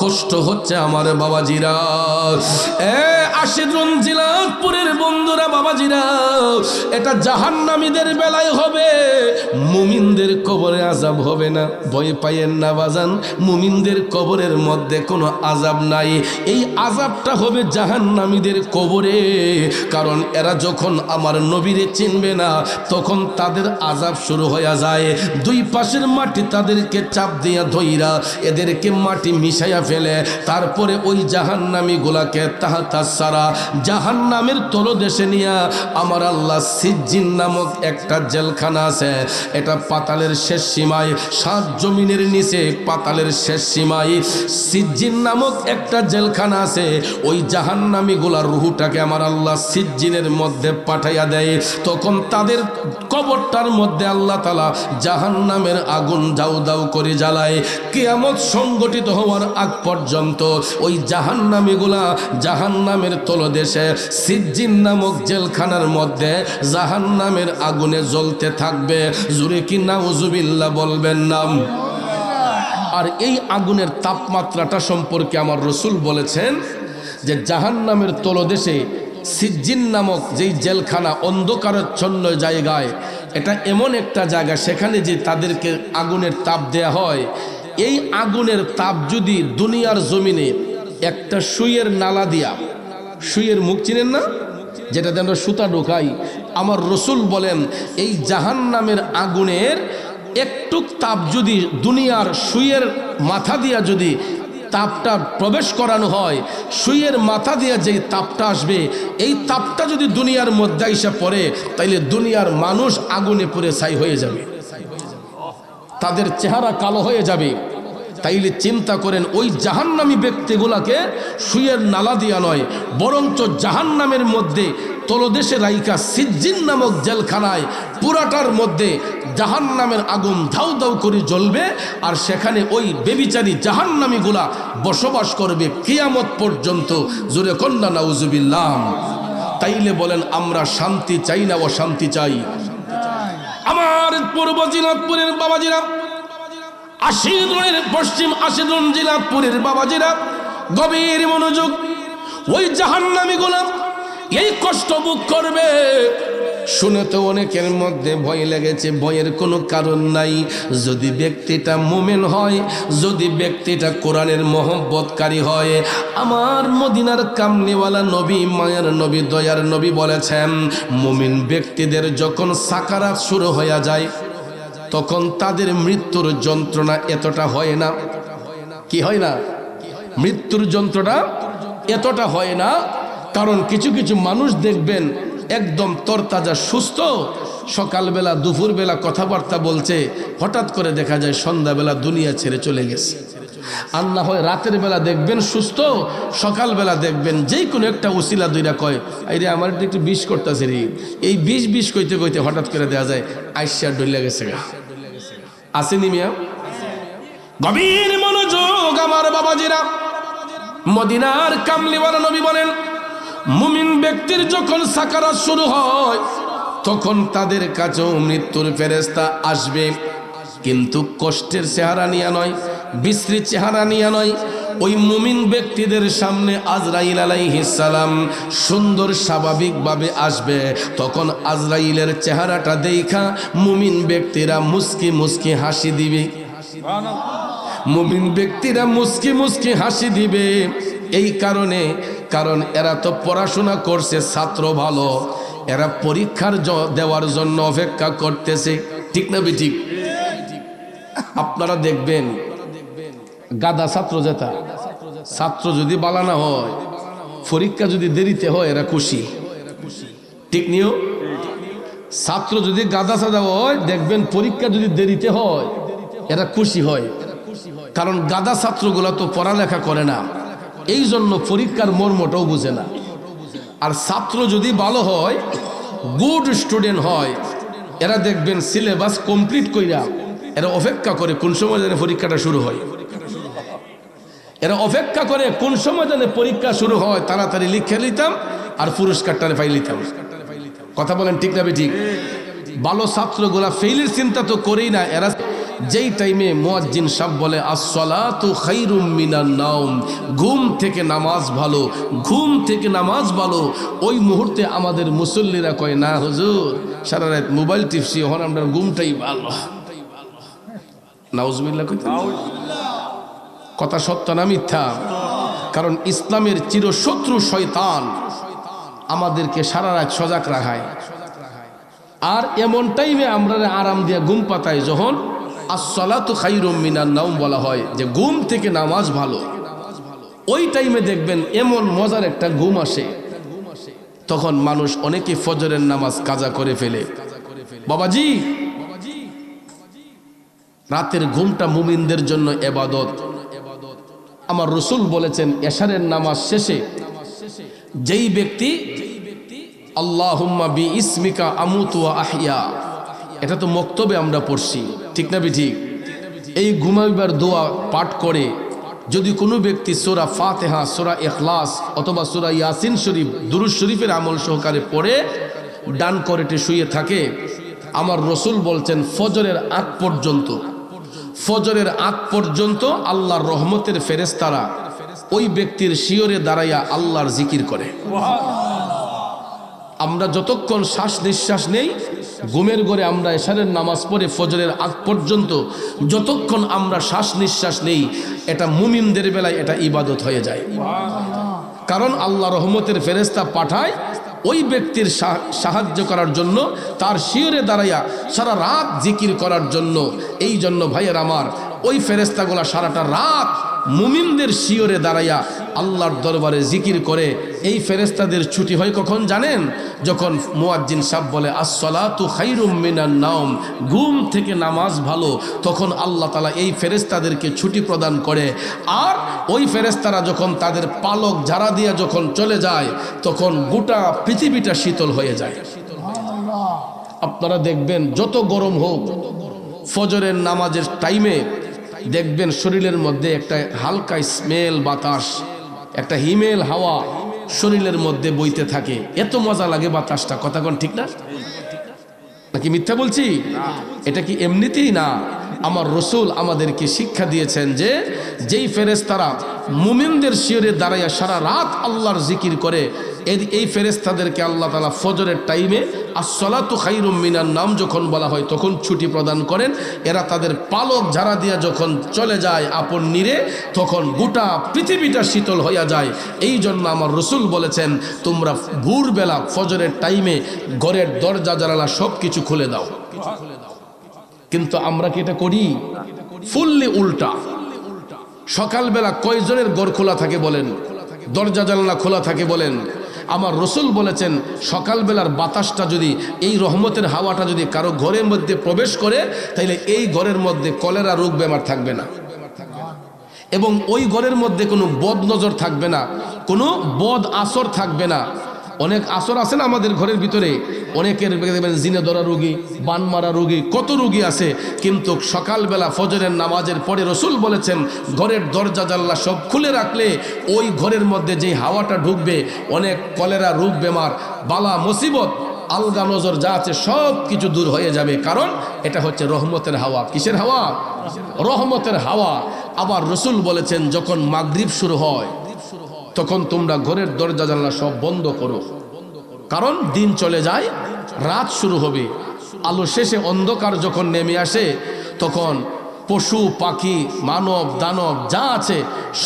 কষ্ট হচ্ছে আমার বাবাজিরা আশিরুন জিলাপুরের বন্ধুরা বাবাজিরা এটা জাহান্নামীদের বেলায় হবে মুমিনদের কবরে আযাব হবে না ভয় পাইয়েন না বাজান মুমিনদের কবরের মধ্যে কোনো আযাব নাই এই আযাবটা হবে জাহান্নামীদের কবরে কারণ এরা যখন আমার নবীরে চিনবে না তখন তাদের আযাব শুরু হয়ে যায় দুই পাশের মাটি তাদেরকে চাপ দিয়া ধইরা এদেরকে মাটি মিশাইয়া ফেলে তারপরে ওই জাহান্নামী গুলাকে তাহাতা সারা জাহান্নামের তলদেশে নিয়া আমার আল্লাহ সিজ্জিন নামক একটা জেলখানা আছে এটা পাতালের শেষ সীমায় সাত জমিনের নিচে পাতালের শেষ সীমায় সিজ্জিন নামক একটা জেলখানা আছে ওই জাহান্নামী গুলার রুহটাকে আমার আল্লাহ সিজ্জিনের মধ্যে পাঠাইয়া দেয় তখন তাদের কবরটার মধ্যে আল্লাহ তাআলা জাহান্নামের আগুন দাউ দাউ করে জ্বালায় কিয়ামত সংগঠিত হওয়ার আগ পর্যন্ত ওই জাহান্নামীগুলা জাহান্নামের তলদেশে সিজ্জিন নামক জেলখানার মধ্যে জাহান্নামের আগুনে জ্বলতে থাকবে জোরে কি নাউজুবিল্লাহ বলবেন নাম আর এই আগুনের তাপমাত্রাটা সম্পর্কে আমার রসুল বলেছেন যে জাহান্নামের তলদেশে সিজ্জিন নামক যেই জেলখানা অন্ধকারাচ্ছন্ন জায়গায়, এটা এমন একটা জায়গা, সেখানে যে তাদেরকে আগুনের তাপ দেয়া হয়, এই আগুনের তাপ যদি দুনিয়ার জমিনে একটা সুইয়ের নালা দিয়া, সুইয়ের মুখ চিনেন না, যেটাতে আমরা সুতা ঢোকাই, আমার রসুল বলেন এই জাহান্নামের আগুনের একটু তাপ যদি দুনিয়ার সুইয়ের মাথা দিয়া যদি তাপটা প্রবেশ করানো হয়, সুইয়ের মাথা দিয়া যেই তাপটা আসবে, এই তাপটা যদি দুনিয়ার মধ্যে এসে পড়ে, তাইলে দুনিয়ার মানুষ আগুনে পুড়ে ছাই হয়ে যাবে, তাদের চেহারা কালো হয়ে যাবে। তাইলে চিন্তা করেন, ওই জাহান্নামী ব্যক্তিগুলাকে সুইয়ের নালা দিয়া নয়, বরঞ্চ জাহান্নামের মধ্যে তলদেশে রাইকা সিজ্জিন নামক জেলখানায় পুরাটার মধ্যে জাহান্নামের আগুন ধাউ ধাউ করে জ্বলবে, আর সেখানে ওই বেবিচারী জাহান্নামীগুলা বসবাস করবে কিয়ামত পর্যন্ত। জোরে কন্যা নাউজুবিল্লাহ। তাইলে বলেন, আমরা শান্তি চাই না অশান্তি চাই? আমার পূর্ব জিনাতপুরের বাবাজিরা, আশিরুনের পশ্চিম আশিরুন জিনাতপুরের বাবাজিরা, গভীর মনোযোগ। ওই জাহান্নামীগুলা এই কষ্ট ভোগ করবে শুনে তো অনেকের মধ্যে ভয় লেগেছে। ভয়ের কোনো কারণ নাই। যদি ব্যক্তিটা মুমিন হয়, যদি ব্যক্তিটা কোরআনের মহব্বতকারী হয়, আমার মদিনার কামলিওয়ালা নবী, মায়ার নবী, দয়ার নবী বলেছেন, মুমিন ব্যক্তিদের যখন সাকারাত শুরু হয়ে যায়, তখন তাদের মৃত্যুর যন্ত্রণা এতটা হয় না। কি হয় না? মৃত্যুর যন্ত্রণা এতটা হয় না। কারণ কিছু কিছু মানুষ দেখবেন একদম তরতাজা সুস্থ, সকালবেলা দুপুরবেলা কথাবার্তা বলছে, হঠাৎ করে দেখা যায় সন্ধ্যাবেলা দুনিয়া ছেড়ে চলে গেছে। আর না হয় রাতের বেলা দেখবেন সুস্থ, সকালবেলা দেখবেন যেই কোনো একটা উসিলা দুইটা কয়, এই রে আমার একটু বিষ করতেছে রে, এই বিষ কইতে কইতে হঠাৎ করে দেওয়া যায় আইসা ডইলা গেছে গা। আসেনি মিয়া? গভীর মনোযোগ আমার বাবাজিরা। মদিনার কামলিওয়ালা নবী বলেন, মুমিন ব্যক্তির যখন সাকারাত শুরু হয়, তখন তাদের কাছেও মৃত্যুর ফেরেশতা আসবে, কিন্তু কষ্টের চেহারা নিয়ে নয়, বিশ্রী চেহারা নিয়ে নয়। ওই মুমিন ব্যক্তিদের সামনে আজরাইল আলাইহিস সালাম সুন্দর স্বাভাবিকভাবে আসবে। তখন আজরাইলের চেহারাটা দেখা মুমিন ব্যক্তিরা মুস্কি মুস্কি হাসি দিবে। মুমিন ব্যক্তিরা মুস্কি মুস্কি হাসি দিবে এই কারণে, কারণ এরা তো পড়াশোনা করছে, ছাত্র ভালো, এরা পরীক্ষার দেওয়ার জন্য অপেক্ষা করতেছে। ঠিক না বেঠিক? আপনারা দেখবেন গাদা ছাত্র যেটা, ছাত্র যদি বালানা হয়, পরীক্ষা যদি দেরিতে হয়, এরা খুশি। ঠিক নিও? ছাত্র যদি গাদা সাদা হয়, দেখবেন পরীক্ষা যদি দেরিতে হয়, এরা খুশি হয়। কারণ গাদা ছাত্রগুলা তো পড়ালেখা করে না, এই জন্য পরীক্ষার মর্মটাও বুঝে না। আর ছাত্র যদি ভালো হয়, গুড স্টুডেন্ট হয়, এরা দেখবেন সিলেবাস কমপ্লিট কইরা এরা অপেক্ষা করে কোন সময় যেন পরীক্ষাটা শুরু হয়। এরা অপেক্ষা করে কোন সময় যেন পরীক্ষা শুরু হয়, তাড়াতাড়ি লিখে নিতাম আর পুরস্কারটা পাই নিতাম। কথা বলেন ঠিক না ঠিক? ভালো ছাত্রগুলা ফেইলের চিন্তা তো করেই না। এরা যেই টাইমে মুয়াজ্জিন সাহেব বলে আসসালাতু খায়রুম মিনান নাওম, ঘুম থেকে নামাজ ভালো, ঘুম থেকে নামাজ ভালো, ওই মুহূর্তে আমাদের মুসল্লিরা কয়, না হুজুর সারা রাত মোবাইল টিপছি, এখন আমরা ঘুমটাই ভালো। নাউজুবিল্লাহ কইতে কথা সত্য না মিথ্যা? কারণ ইসলামের চিরশত্রু শয়তান আমাদেরকে সারা রাত সজাগ রাখায়। আর এমন টাইমে আমরা আরাম দিয়ে ঘুম পাতাই, যখন আসসালাতু খায়রুম মিনান নাওম বলা হয়, যে ঘুম থেকে নামাজ ভালো, ওই টাইমে দেখবেন এমন মজার একটা ঘুম আসে, তখন মানুষ অনেকে ফজরের নামাজ কাজা করে ফেলে। বাবাজি, রাতের ঘুমটা মুমিনদের জন্য ইবাদত। আমার রাসূল বলেছেন, এশারের নামাজ শেষে যেই ব্যক্তি আল্লাহুম্মা বি ইসমিকা আমুতু ওয়া আহইয়া, এটা তো মক্তবে আমরা পড়ছি, ঠিক না ঠিক? এই ঘুমাইবার দোয়া পাঠ করে যদি কোনো ব্যক্তি সূরা ফাতিহা, সূরা ইখলাস অথবা সূরা ইয়াসিন শরীফ, দুরূদ শরীফের আমল সহকারে পড়ে ডান করেটে শুয়ে থাকে, আমার রাসূল বলছেন ফজরের আগ পর্যন্ত, ফজরের আগ পর্যন্ত আল্লাহর রহমতের ফেরেশতারা ওই ব্যক্তির শিয়রে দাঁড়াইয়া আল্লাহর জিকির করে। আমরা যতক্ষণ শ্বাস নিঃশ্বাস নেই, ঘুমের ঘরে আমরা এশারের নামাজ পড়ে ফজরের আগ পর্যন্ত যতক্ষণ আমরা শ্বাস নিঃশ্বাস নেই, এটা মুমিনদের বেলায় এটা ইবাদত হয়ে যায়। কারণ আল্লাহ রহমতের ফেরেশতা পাঠায় ওই ব্যক্তির সাহায্য করার জন্য, তার শিয়রে দাঁড়াইয়া সারা রাত জিকির করার জন্য। এই জন্য ভাইয়ের আমার, ওই ফেরেশতাগুলা সারাটা রাত মুমিনদের শিয়রে দাঁড়াইয়া আল্লাহর দরবারে জিকির করে। এই ফেরেশতাদের ছুটি হয় কখন জানেন? যখন মুয়াজ্জিন সাহেব বলে আসসালাতু খায়রুম মিনান নাওম, ঘুম থেকে নামাজ ভালো, তখন আল্লাহ তাআলা এই ফেরেশতাদেরকে ছুটি প্রদান করে। আর ওই ফেরেশতারা যখন তাদের পালক ঝাড়া দিয়ে যখন চলে যায়, তখন গোটা পৃথিবীটা শীতল হয়ে যায়। আপনারা দেখবেন যত গরম হোক, ফজরের নামাজের টাইমে দেখবেন শরীরের মধ্যে একটা হালকা স্মেল বাতাস, একটা হিমেল হাওয়া শরীরের মধ্যে বইতে থাকে। এত মজা লাগে বাতাসটা, কথা কোন ঠিক না? নাকি মিথ্যা বলছি? এটা কি এমনিতেই না, আমার রসুল আমাদেরকে শিক্ষা দিয়েছেন যে যেই ফেরেশতারা মুমিনদের শিয়রে দাঁড়াইয়া সারা রাত আল্লাহর জিকির করে, এই ফেরেশতাদেরকে আল্লাহ তাআলা ফজরের টাইমে আসসালাতু খায়রুম মিনান নাওম যখন বলা হয় তখন ছুটি প্রদান করেন। এরা তাদের পালক ঝাড়া দিয়া যখন চলে যায় আপন নিরে, তখন গোটা পৃথিবীটা শীতল হইয়া যায়। এই জন্য আমার রসুল বলেছেন, তোমরা ভোরবেলা ফজরের টাইমে ঘরের দরজা জানালা সব কিছু খুলে দাও। কিন্তু আমরা কি এটা করি? ফুললি উল্টা। সকালবেলা কয়জনের ঘর খোলা থাকে বলেন? দরজা জানালা খোলা থাকে বলেন? আমার রসুল বলেছেন, সকালবেলার বাতাসটা যদি, এই রহমতের হাওয়াটা যদি কারো ঘরের মধ্যে প্রবেশ করে, তাহলে এই ঘরের মধ্যে কলেরা রোগ বেমার থাকবে না, এবং ওই ঘরের মধ্যে কোনো বদ নজর থাকবে না, কোনো বদ আসর থাকবে না। অনেক আসর আছে না আমাদের ঘরের ভিতরে, অনেকের দেখবেন জিনে ধরা রোগী, বান মারা রোগী, কত রোগী আছে। কিন্তু সকালবেলা ফজরের নামাজের পরে রসুল বলেছেন, ঘরের দরজা জানলা সব খুলে রাখলে ওই ঘরের মধ্যে যে হাওয়াটা ঢুকবে, অনেক কলেরা রোগ বেমার, বালা মুসিবত, আলগা নজর যা আছে সব কিছু দূর হয়ে যাবে। কারণ এটা হচ্ছে রহমতের হাওয়া। কিসের হাওয়া? রহমতের হাওয়া। আবার রসুল বলেছেন, যখন মাগরিব শুরু হয় তখন তোমরা ঘরের দরজা জানলা সব বন্ধ করো, কারণ দিন চলে যায়, রাত শুরু হবে। আলো শেষে অন্ধকার যখন নেমে আসে, তখন পশু পাখি মানব দানব যা আছে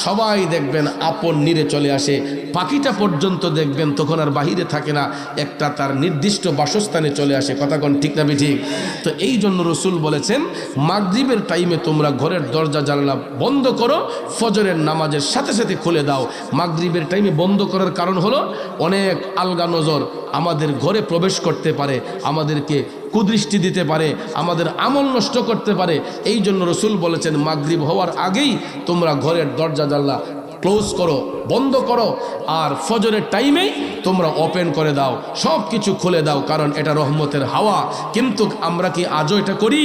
সবাই দেখবেন আপন নিরে চলে আসে। পাখিটা পর্যন্ত দেখবেন তখন আর বাহিরে থাকে না, একটা তার নির্দিষ্ট বাসস্থানে চলে আসে। কথা কোন ঠিক না ঠিক? তো এই জন্য রসুল বলেছেন, মাগরিবের টাইমে তোমরা ঘরের দরজা জানালা বন্ধ করো, ফজরের নামাজের সাথে সাথে খুলে দাও। মাগরিবের টাইমে বন্ধ করার কারণ হলো, অনেক আলগা নজর আমাদের ঘরে প্রবেশ করতে পারে, আমাদেরকে কুদৃষ্টি দিতে পারে, আমাদের আমল নষ্ট করতে পারে। এই জন্য রসুল বলেছেন, মাগরিব হওয়ার আগেই তোমরা ঘরের দরজা জানলা ক্লোজ করো, বন্ধ করো, আর ফজরের টাইমেই তোমরা ওপেন করে দাও, সব কিছু খুলে দাও, কারণ এটা রহমতের হাওয়া। কিন্তু আমরা কি আজও এটা করি?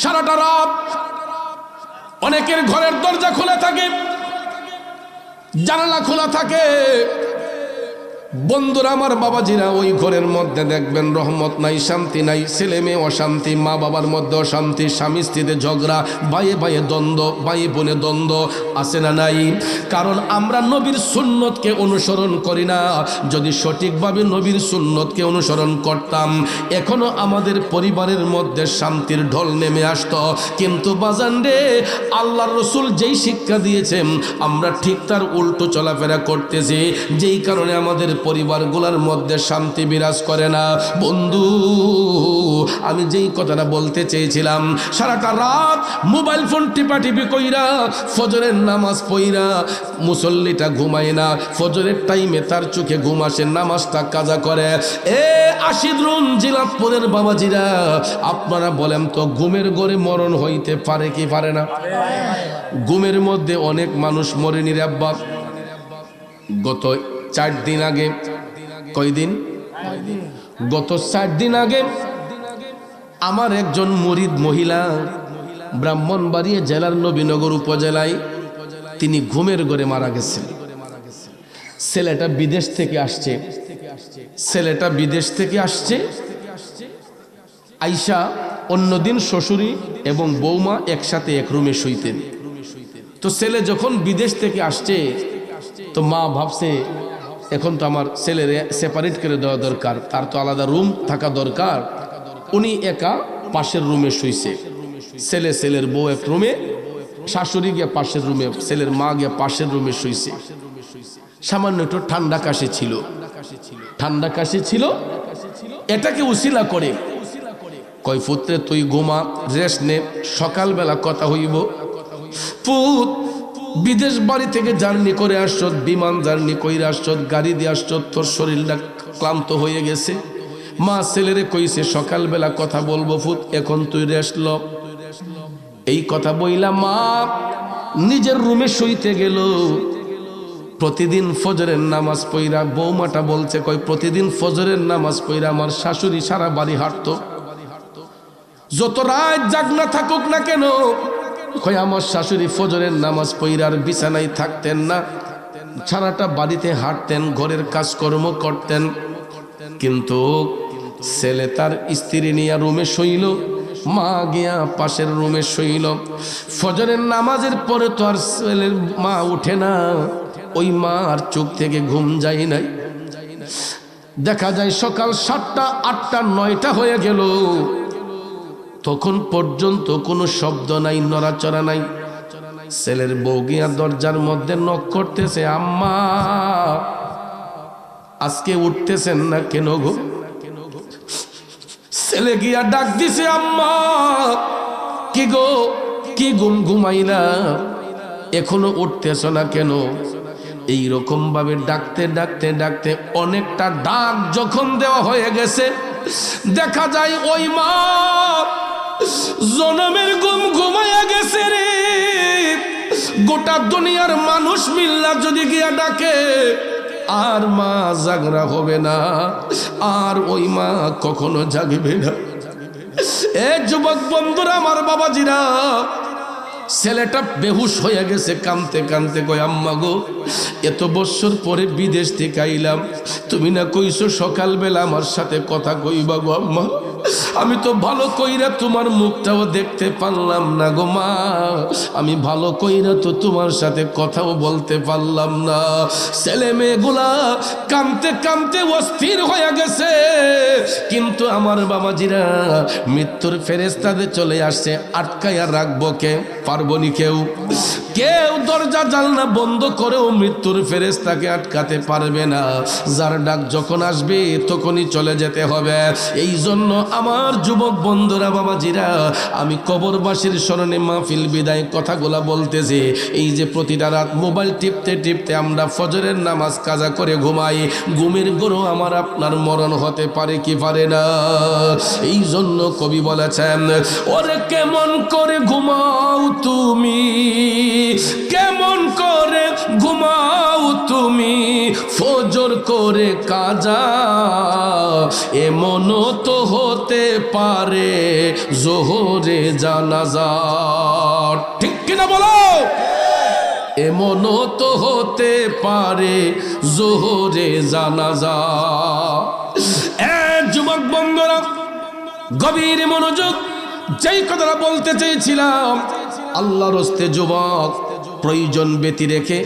সারাটা রাত অনেকের ঘরের দরজা খোলা থাকে, জানালা খোলা থাকে। বন্ধুরা আমার, বাবাজিরা, ওই ঘরের মধ্যে দেখবেন রহমত নাই, শান্তি নাই, ছেলে মেয়ে অশান্তি, মা বাবার মধ্যে অশান্তি, স্বামী স্ত্রীতে ঝগড়া, ভাইয়ে ভাইয়ে দ্বন্দ্ব, ভাই বোনে দ্বন্দ্ব, আছে না নাই? কারণ আমরা নবীর সুন্নতকে অনুসরণ করি না। যদি সঠিকভাবে নবীর সুন্নতকে অনুসরণ করতাম, এখনো আমাদের পরিবারের মধ্যে শান্তির ঢল নেমে আসতো। কিন্তু বাজান রে, আল্লাহর রসুল যেই শিক্ষা দিয়েছেন, আমরা ঠিক তার উল্টো চলাফেরা করতেছি, যেই কারণে আমাদের পরিবারগুলোর মধ্যে শান্তি বিরাজ করে না। বন্ধু, আমি যেই কথাটা বলতে চেয়েছিলাম, সারাটা রাত মোবাইল ফোন টিপাটিপি কইরা ফজরের নামাজ পইরা মুসল্লিটা ঘুমায় না, ফজরের টাইমে তার চোখে ঘুম আসে, নামাজটা কাজা করে। আশিদ্রুম জিলাতপুরের বাবাজিরা, আপনারা বলেন তো, ঘুমের ঘরে মরণ হইতে পারে কি পারে না? ঘুমের মধ্যে অনেক মানুষ মরেনি রে আব্বা। গত 4 দিন আগে, কয়দিন? গত 4 দিন আগে আমার একজন মুরিদ মহিলা, ব্রাহ্মণবাড়িয়া জেলার নবীনগর উপজেলায়, তিনি ঘুমের ঘরে মারা গেছেন। ছেলেটা বিদেশ থেকে আসছে, আইসা অন্যদিন শ্বশুরি এবং বৌমা একসাথে এক রুমে শুইতেন। তো ছেলে যখন বিদেশ থেকে আসছে তো মা ভাবছে এখন তো আমার ছেলের সেপারেট করে দেওয়া দরকার, তার তো আলাদা রুম থাকা দরকার। উনি একা পাশের রুমে শুইছে, ছেলের বউ এক রুমে, শাশুড়ি গিয়ে পাশের রুমে, ছেলের মা গিয়ে পাশের রুমে শুইছে। সামান্য একটু ঠান্ডা কাশি ছিল, এটাকে উসিলা করে কয় পুত্রে তুই ঘুমা, রেস্ট নে, সকালবেলা কথা হইব। পুত বিদেশ বাড়ি থেকে জার্নি করে আসছ, বিমান জার্নি করে আসছ, গাড়ি দিয়ে আসছ, তোর শরীরটা ক্লান্ত হয়ে গেছে। মা ছেলেরে কইছে সকালবেলা কথা বলবো পুত, এখন তুই রেস্ট ল। এই কথা বইলা মা নিজের রুমে শুইতে গেল। প্রতিদিন ফজরের নামাজ পইরা, বৌমাটা বলছে কই প্রতিদিন ফজরের নামাজ পইরা আমার শাশুড়ি সারা বাড়ি হাঁটতো, যত রাত জাগ না থাকুক না কেন, কই আমার শাশুড়ি ফজরের নামাজ পইরার বিছানায় থাকতেন না, সারাটা বাড়িতে হাঁটতেন, ঘরের কাজকর্ম করতেন। কিন্তু ছেলে তার স্ত্রী নিয়ে রুমে শুইল, মা গিয়া পাশের রুমে শুইল। ফজরের নামাজের পরে তো আর ছেলের মা উঠে না, ওই মার চোখ থেকে ঘুম যায় নাই। দেখা যায় সকাল 7টা 8টা 9টা হয়ে গেল, তখন পর্যন্ত কোনো শব্দ নাই, নড়াচড়া নাই। ছেলের বউ গিয়া দরজার মধ্যে নক করতেছে, আম্মা আজকে উঠতেছেন না কেন গো? ছেলে গিয়া ডাক দিছে, আম্মা কি গো, কি ঘুমাইলা, এখনো উঠতেছ না কেন? এই রকম ভাবে ডাকতে ডাকতে ডাকতে অনেকটা ডাক যখন দেওয়া হয়ে গেছে, দেখা যায় ওই মা জনমের ঘুমাইয়া গেছে রে। গোটা দুনিয়ার মানুষ মিল্লা যদি গিয়া ডাকে আর মা জাগরা হবে না, আর ওই মা কখনো জাগবে না। এ যুবক বন্ধুরা, আমার বাবাজিরা, ছেলেটা বেহুশ হয়ে গেছে, কানতে কানতে কয় আম্মা গো, এত বছর পরে বিদেশ থেকে আইলাম, তুমি না কইছো সকালবেলা আমার সাথে কথা কইবা গো আম্মা, আমি তো ভালো কইরা তোমার মুখটাও দেখতে পারলাম না গো মা, আমি ভালো কইরা তো তোমার সাথে কথাও বলতে পারলাম না। ছেলে মেয়েগুলা কানতে কানতে অস্থির হয়ে গেছে। কিন্তু আমার বাবাজিরা, মৃত্যুর ফেরেশতাদের চলে আসছে, আটকাইয়া রাখবো কে? পারবনি কেউ। দরজা জানলা বন্ধ করেও মৃত্যুর ফেরেশতাকে আটকাতে পারবে না। যার ডাক যখন আসবে তখনই চলে যেতে হবে। এই জন্য আমার যুবক বন্ধুরা, বাবাজিরা, আমি কবরবাসীর স্মরণে মাহফিল বিদায় কথাগুলা বলতেছি। এই যে প্রতিটা রাত মোবাইল টিপতে টিপতে আমরা ফজরের নামাজ কাজা করে ঘুমাই, ঘুমের গরু আমার আপনার মরণ হতে পারে কি পারে না? এই জন্য কবি বলেছেন, ওরে কেমন করে ঘুমাও তুমি, কেমন করে ঘুমাও তুমি, ফজর করে কাজা, এমনও তো হতে পারে জোহরে জানাজা। ঠিক কিনা বলো? এমনও তো হতে পারে জোহরে জানাজা। যুবক বন্ধুরা, গভীর মনোযোগ, যেই কথাটা বলতে চেয়েছিলাম, আল্লাহর হস্তে যুবক, প্রয়োজন ব্যতি রেখে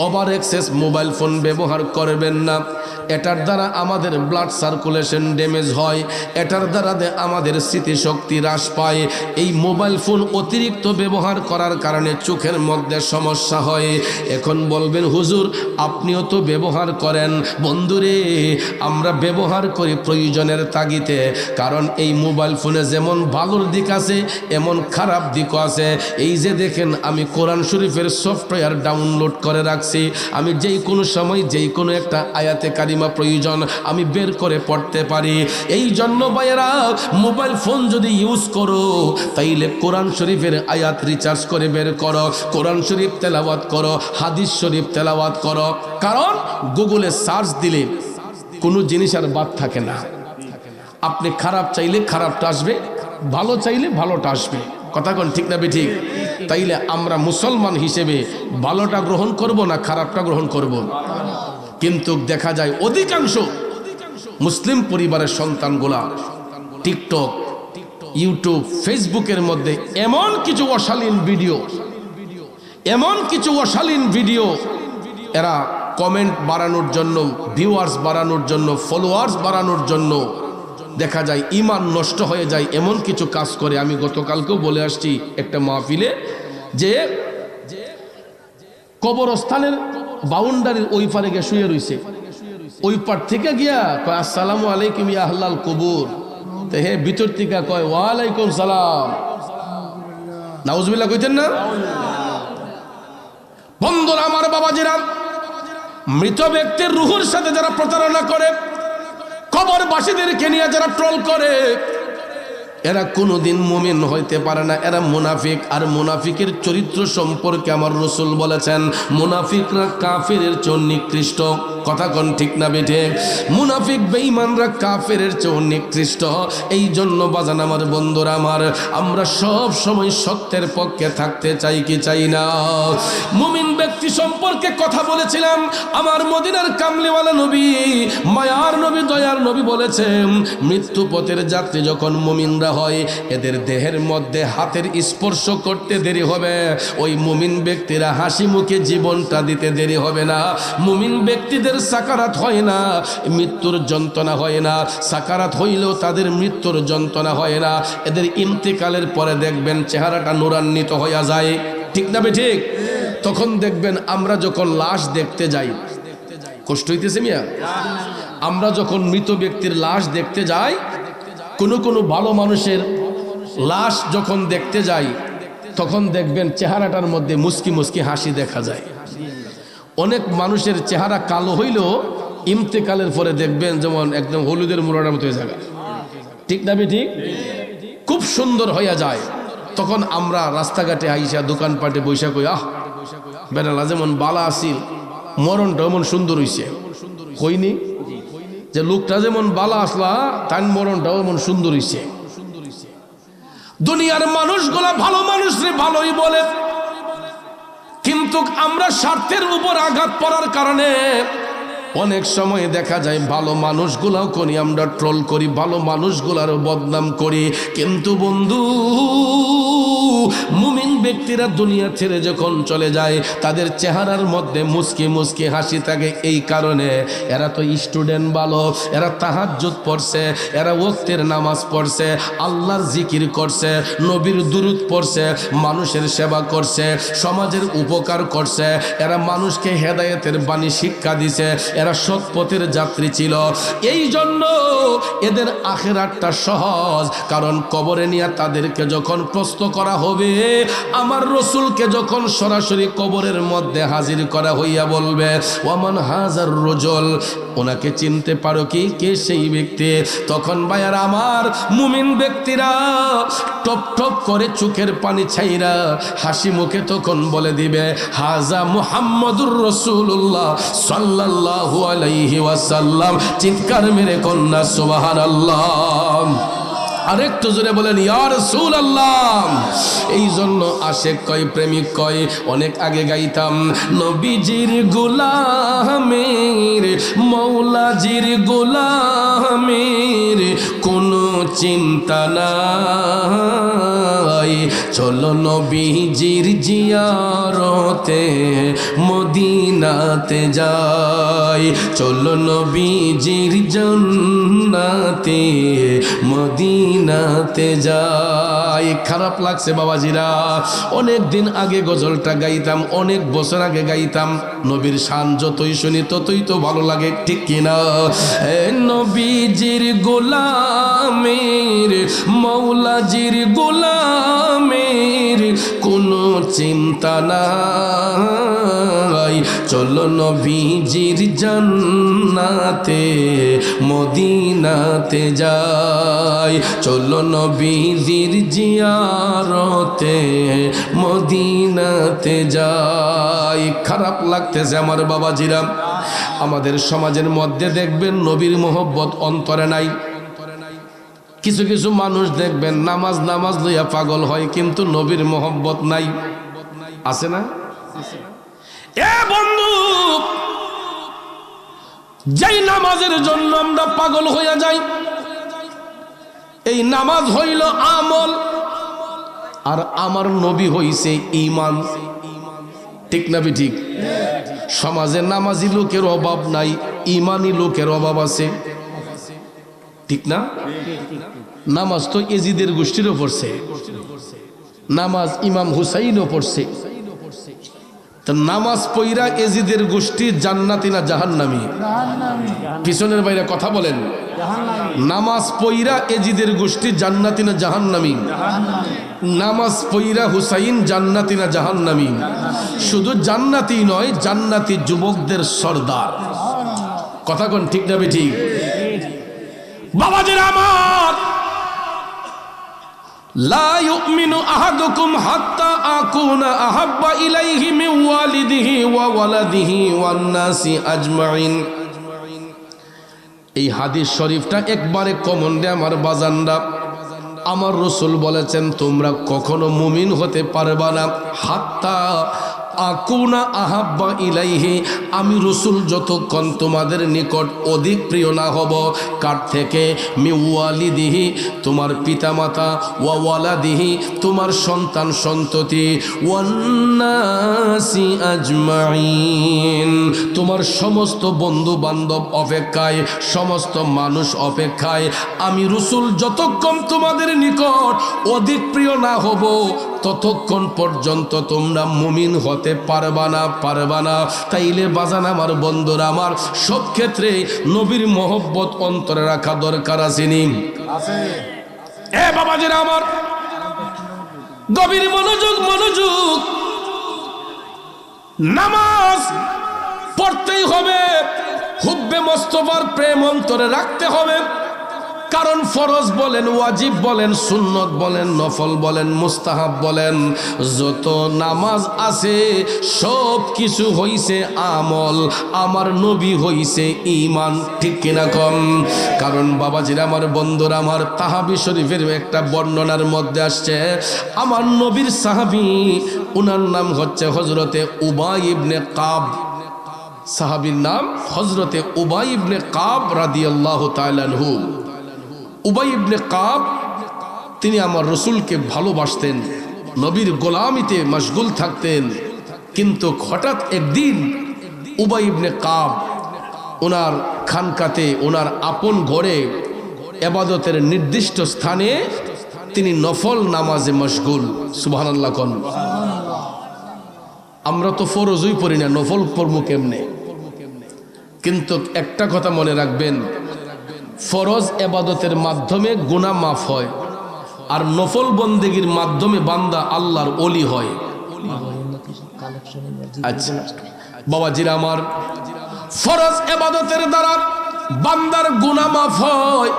ওভার এক্সেস মোবাইল ফোন ব্যবহার করবেন না। এটার দ্বারা আমাদের ব্লাড সার্কুলেশন ড্যামেজ হয়, এটার দ্বারা আমাদের স্মৃতিশক্তি হ্রাস পায়। এই মোবাইল ফোন অতিরিক্ত ব্যবহার করার কারণে চোখের মধ্যে সমস্যা হয়। এখন বলবেন হুজুর আপনিও তো ব্যবহার করেন। বন্ধুরে, আমরা ব্যবহার করি প্রয়োজনের তাগিদে, কারণ এই মোবাইল ফোনে যেমন ভালোর দিক আছে এমন খারাপ দিকও আছে। এই যে দেখেন, আমি কোরআন শরীফের সফটওয়্যার ডাউনলোড করে রাখছি, আমি যেই কোনো সময় যেই কোনো একটা আয়াতে কারিমা প্রয়োজন আমি বের করে পড়তে পারি। এই জন্য ভাইয়েরা, মোবাইল ফোন যদি ইউজ করো তাইলে কোরআন শরীফের আয়াত রিচার্জ করে বের করো, কোরআন শরীফ তেলাওয়াত করো, হাদিস শরীফ তেলাওয়াত করো। কারণ গুগলে সার্চ দিলে কোনো জিনিস আর বাদ থাকে না। আপনি খারাপ চাইলে খারাপটা আসবে, ভালো চাইলে ভালোটা আসবে। কথা কোন ঠিক না বেঠিক? তাইলে আমরা মুসলমান হিসেবে ভালোটা গ্রহণ করব না খারাপটা গ্রহণ করব? কিন্তু দেখা যায় অধিকাংশ মুসলিম পরিবারের সন্তানগুলা টিকটক, ইউটিউব ফেসবুকের মধ্যে এমন কিছু অশালীন ভিডিও এরা কমেন্ট বাড়ানোর জন্য, ভিউয়ার্স বাড়ানোর জন্য, ফলোয়ার্স বাড়ানোর জন্য দেখা যায় ঈমান নষ্ট হয়ে যায়, এমন কিছু কাজ করে। আমি গতকালকেও বলে আসছি একটা মাহফিলে যে কবরস্থানের বাউন্ডারির ওই পারে গিয়ে শুয়ে রইছে, ওই পার থেকে গিয়া কয় আসসালামু আলাইকুম ইয়া আহলাল কবুর, তো হে ভিতর থেকে কয় ওয়ালাইকুম সালাম। নাউজুবিল্লাহ কইতেন না? বন্ধুরা আমার, বাবাজিরা, মৃত ব্যক্তির রুহুর সাথে যারা প্রতারণা করে, কবরবাসীদেরকে নিয়ে যারা ট্রল করে, এরা কোনোদিন মুমিন হইতে পারে না, এরা মুনাফিক। আর মুনাফিকের চরিত্র সম্পর্কে আমার রাসূল বলেছেন, মুনাফিকরা কাফিরের চেয়ে নিকৃষ্ট। কথা কোন ঠিক না বেঠে? মুনাফিক বেঈমানরা কাফিরের চেয়ে নিকৃষ্ট। এই জন্য বাজান আমার, বন্ধুরা আমার, আমরা সব সময় সত্যের পক্ষে থাকতে চাই কি চাই না? মুমিন ব্যক্তি সম্পর্কে কথা বলেছিলাম। আমার মদিনার কামলিওয়ালা নবী, মায়ার নবী, দয়ার নবী বলেছেন, মৃত্যু পথের যাত্রী যখন মুমিনরা হয়, এদের দেহের মধ্যে হাতের স্পর্শ করতে দেরি হবে, ওই মুমিন ব্যক্তিরা হাসি মুখে জীবনটা দিতে দেরি হবে না। মুমিন ব্যক্তিদের সাকারাত হয় না, মৃত্যুর যন্ত্রণা হয় না। সাকারাত হইলেও তাদের মৃত্যুর যন্ত্রণা হয় না। এদের ইন্তেকালের পরে দেখবেন চেহারাটা নূরান্বিত হইয়া যায়। ঠিক না বে ঠিক? তখন দেখবেন আমরা যখন লাশ দেখতে যাই, কষ্ট হইতেছে মিয়া, আমরা যখন মৃত ব্যক্তির লাশ দেখতে যাই, কোনো ভালো মানুষের লাশ যখন দেখতে যাই, তখন দেখবেন চেহারাটার মধ্যে মুস্কি মুস্কি হাসি দেখা যায়। অনেক মানুষের চেহারা কালো হইলেও ইন্তেকালের পরে দেখবেন যেমন একদম হলুদের মুড়ার মতো হয়ে যায়। ঠিক না বে ঠিক? খুব সুন্দর হইয়া যায়। তখন আমরা রাস্তাঘাটে আইসা দোকানপাটে বৈশা কই, আহ বেড়ালা যেমন বালা আসিল, মরণটা এমন সুন্দর হইছে। কইনি যে লোকটা যেমন বালা আসলা, তার মরণটাও এমন সুন্দর হইছে। দুনিয়ার মানুষগুলা ভালো মানুষ রে ভালোই বলে, কিন্তু আমরা স্বার্থের উপর আঘাত পড়ার কারণে অনেক সময় দেখা যায় ভালো মানুষগুলাও করি আমরা ট্রল করি, ভালো মানুষগুলারও বদনাম করি। কিন্তু বন্ধু, মুমিন ব্যক্তিরা দুনিয়া ছেড়ে যখন চলে যায়, তাদের চেহারার মধ্যে মুস্কি মুস্কি হাসি থাকে। এই কারণে এরা তো স্টুডেন্ট ভালো, এরা তাহাজ্জুদ পড়ছে, এরা ওয়াক্তের নামাজ পড়ছে, আল্লাহর জিকির করছে, নবীর দুরূদ পড়ছে, মানুষের সেবা করছে, সমাজের উপকার করছে, এরা মানুষকে হেদায়েতের বাণী শিক্ষা দিছে, এরা সৎ পথের যাত্রী ছিল। এই জন্য এদের আখিরাতটা সহজ। কারণ কবরে নিয়ে তাদেরকে যখন প্রশ্ন করা হবে, আমার রাসূলকে যখন সরাসরি কবরের মধ্যে হাজির করা হইয়া বলবে, ওয়ামান হাজার রজুল, ওনাকে চিনতে পারো কি, কে সেই ব্যক্তি? তখন ভাইয়ার আমার, মুমিন ব্যক্তিরা টপ টপ করে চোখের পানি ছাইরা হাসি মুখে তখন বলে দিবে, হাজা মুহাম্মাদুর রাসূলুল্লাহ সাল্লাল্লাহু আলাইহি ওয়াসাল্লাম। চিৎকার মেরে কন্যা সুবহানাল্লাহ। আরেকটু জোরে বলেন ইয়া রাসূলুল্লাহ। এই জন্য আশেক কয়, প্রেমিক কয়, অনেক আগে গাইতাম, নবীজির গোলামের, মৌলাজির গোলামের কোনো চিন্তা নাই, চলো নবীজির জিয়ারতে মদিনাতে যাই, চলো নবীজির জান্নাতে মদিনাতে যাই। খারাপ লাগছে বাবাজিরা, অনেক দিন আগে গজলটা গাইতাম, অনেক বছর আগে গাইতাম। নবীর শান যতই শুনি ততই তো ভালো লাগে, ঠিক কিনা? নবীজির গোলামের, মৌলাজির গোলামের কোনো চিন্তা নাই, চলো নবীজির জান্নাতে মদিনাতে যাই, চলো নবীজির জিয়ারতে মদিনাতে যাই। খারাপ লাগতেছে আমার বাবাজিরা, আমাদের সমাজের মধ্যে দেখবেন নবীর মোহব্বত অন্তরে নাই। কিছু কিছু মানুষ দেখবেন নামাজ নামাজ লইয়া পাগল হয়, কিন্তু নবীর মোহব্বত নাই। আছে না? এ বন্ধু, যেই নামাজের জন্য আমরা পাগল হইয়া যাই, এই নামাজ হইল আমল, আর আমার নবী হইছে ঈমান। ঠিক না ঠিক? সমাজে নামাজি লোকের অভাব নাই, ঈমানি লোকের অভাব আছে। ঠিক না? নামাজ তো এজিদের গোষ্ঠীরও পড়ছে, নামাজ ইমাম হুসাইনও পড়ছে। তো নামাজ পইরা এজিদের গোষ্ঠী জান্নাতি না জাহান্নামী? পিছনের বাইরে কথা বলেন। নামাজ পইরা এজিদের গোষ্ঠী জান্নাতি না জাহান্নামী? নামাজ পইরা হুসাইন জান্নাতি না জাহান্নামী? শুধু জান্নাতি নয়, জান্নাতি যুবকদের সর্দার। কথা কোন ঠিক না ঠিক? বাবাজিরা আমার, লা ইউমিনু আহাদুকুম হাত্তা আকুনা আহাব্বা ইলাইহি মিন ওয়ালিদিহি ওয়া ওয়ালাদিহি ওয়ান নাসি আজমাইন। এই হাদিস শরীফটা একবারে কমন রে আমার বাজানরা। আমার রাসূল বলেছেন তোমরা কখনো মুমিন হতে পারবা না হাত্তা আকুনা আহাব্বা ইলাইহি, আমি রাসূল যতক্ষণ তোমাদের নিকট অধিক প্রিয় না হব। কার থেকে? মিওয়ালিদিহি, তোমার পিতামাতা, ওয়া ওয়ালাদিহি, তোমার সন্তান সন্ততি, ওয়ান্নাসি আজমাইন, তোমার সমস্ত বন্ধু বান্ধব অপেক্ষায়, সমস্ত মানুষ অপেক্ষায় আমি রাসূল যতক্ষণ তোমাদের নিকট অধিক প্রিয় না হব ততক্ষণ পর্যন্ত তোমরা মুমিন হতে পারবা না। তাইলে বাজান আমার, বন্ধুরা আমার, সব ক্ষেত্রে নবীর মহব্বত অন্তরে রাখা দরকার আছে নি? এ বাবাজিরা আমার, গভীর মনোযোগ। নামাজ পড়তেই হবে, হুব্বে মোস্তফার প্রেম অন্তরে রাখতে হবে। কারণ ফরজ বলেন, ওয়াজিব বলেন, সুন্নত বলেন, নফল বলেন, মুস্তাহাব বলেন, যত নামাজ আছে সব কিছু হইছে আমল, আমার নবী হইছে ঈমান। ঠিক কিনা কম? কারণ বাবাজিরা আমার, বন্ধুরা আমার, তাহাবি শরীফের একটা বর্ণনার মধ্যে আসছে, আমার নবীর সাহাবী, উনার নাম হচ্ছে হযরতে উবাই ইবনে কাব। সাহাবীর নাম হযরতে উবাই ইবনে কাব রাদিয়াল্লাহু তাআলা আনহু। উবাই ইবনে কাব তিনি আমার রাসূলকে ভালোবাসতেন, নবীর গোলামিতে মশগুল থাকতেন। কিন্তু হঠাৎ একদিন উবাই ইবনে কাব ওনার খানকাতে, ওনার আপন ঘরে ইবাদতের নির্দিষ্ট স্থানে তিনি নফল নামাজে মশগুল। সুবহানাল্লাহ কোন? আমরা তো ফরজই পড়ি না, নফল পড়বো কেমনে? কিন্তু একটা কথা মনে রাখবেন, ফরজ ইবাদতের মাধ্যমে গুনাহ মাফ হয়, আর নফল বন্দেগীর মাধ্যমে বান্দা আল্লাহর ওলি হয়। আচ্ছা বাবাজিরা আমার, ফরজ ইবাদতের দ্বারা বান্দার গুনাহ মাফ হয়,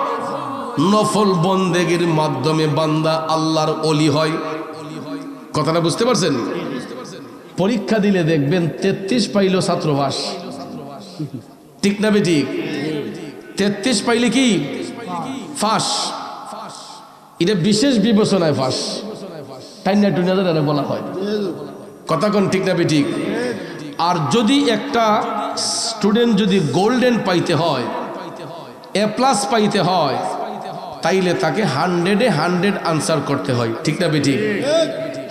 নফল বন্দেগীর মাধ্যমে বান্দা আল্লাহর ওলি হয়। কথাটা বুঝতে পারছেন? পরীক্ষা দিলে দেখবেন 33 পাইল ছাত্রবাস। ঠিক না বেঠিক? 33 পাইলে কি ফাঁস? এটা বিশেষ বিবেচনায় ফাঁস, টাইনা টুনিয়া বলা হয়। কথা কোন ঠিক না বেঠিক? আর যদি একটা স্টুডেন্ট যদি গোল্ডেন পাইতে হয়, A+ পাইতে হয়, তাইলে তাকে 100-এ 100 আনসার করতে হয়। ঠিক না বেঠিক?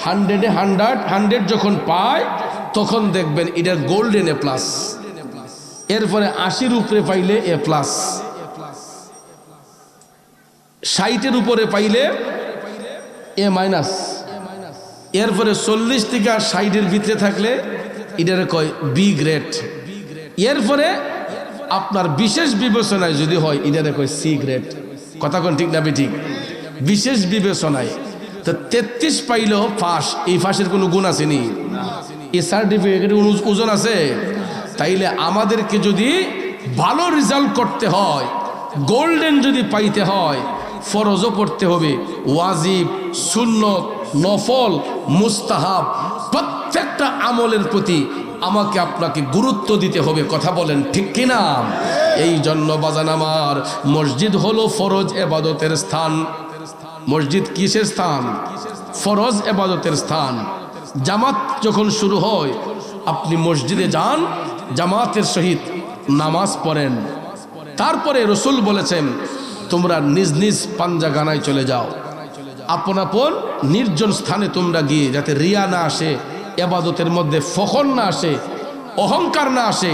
100-এ 100 যখন পায় তখন দেখবেন এটা গোল্ডেন A+। এরপরে 80-এর উপরে পাইলে A+, 60-এর উপরে পাইলে A-, এরপরে 40 থেকে 60-এর ভিতরে থাকলে এটারে কয় B গ্রেড। এরপরে আপনার বিশেষ বিবেচনায় যদি হয় এটারে কয় C গ্রেড। কথা কোন ঠিক না ঠিক? বিশেষ বিবেচনায়। তো 33 পাইলেও ফাঁস, এই ফাঁসের কোনো গুণ আছে নি? এই সার্টিফিকেটের ওজন আছে? তাইলে আমাদেরকে যদি ভালো রেজাল্ট করতে হয়, গোল্ডেন যদি পাইতে হয়, ফরজও পড়তে হবে, ওয়াজিব, সুন্নত, নফল, মুস্তাহাব, প্রত্যেকটা আমলের প্রতি আমাকে আপনাকে গুরুত্ব দিতে হবে। কথা বলেন ঠিক কিনা? এই জন্য বাজান আমার, মসজিদ হলো ফরজ ইবাদতের স্থান। মসজিদ কিসের স্থান? ফরজ ইবাদতের স্থান। জামাত যখন শুরু হয় আপনি মসজিদে যান, জামাতের সহিত নামাজ পড়েন। তারপরে রাসূল বলেছেন তোমরা নিজ নিজ পাঞ্জাগানায় চলে যাও, আপন আপন নির্জন স্থানে তোমরা গিয়ে, যাতে রিয়া না আসে, ইবাদতের মধ্যে ফখর না আসে, অহংকার না আসে,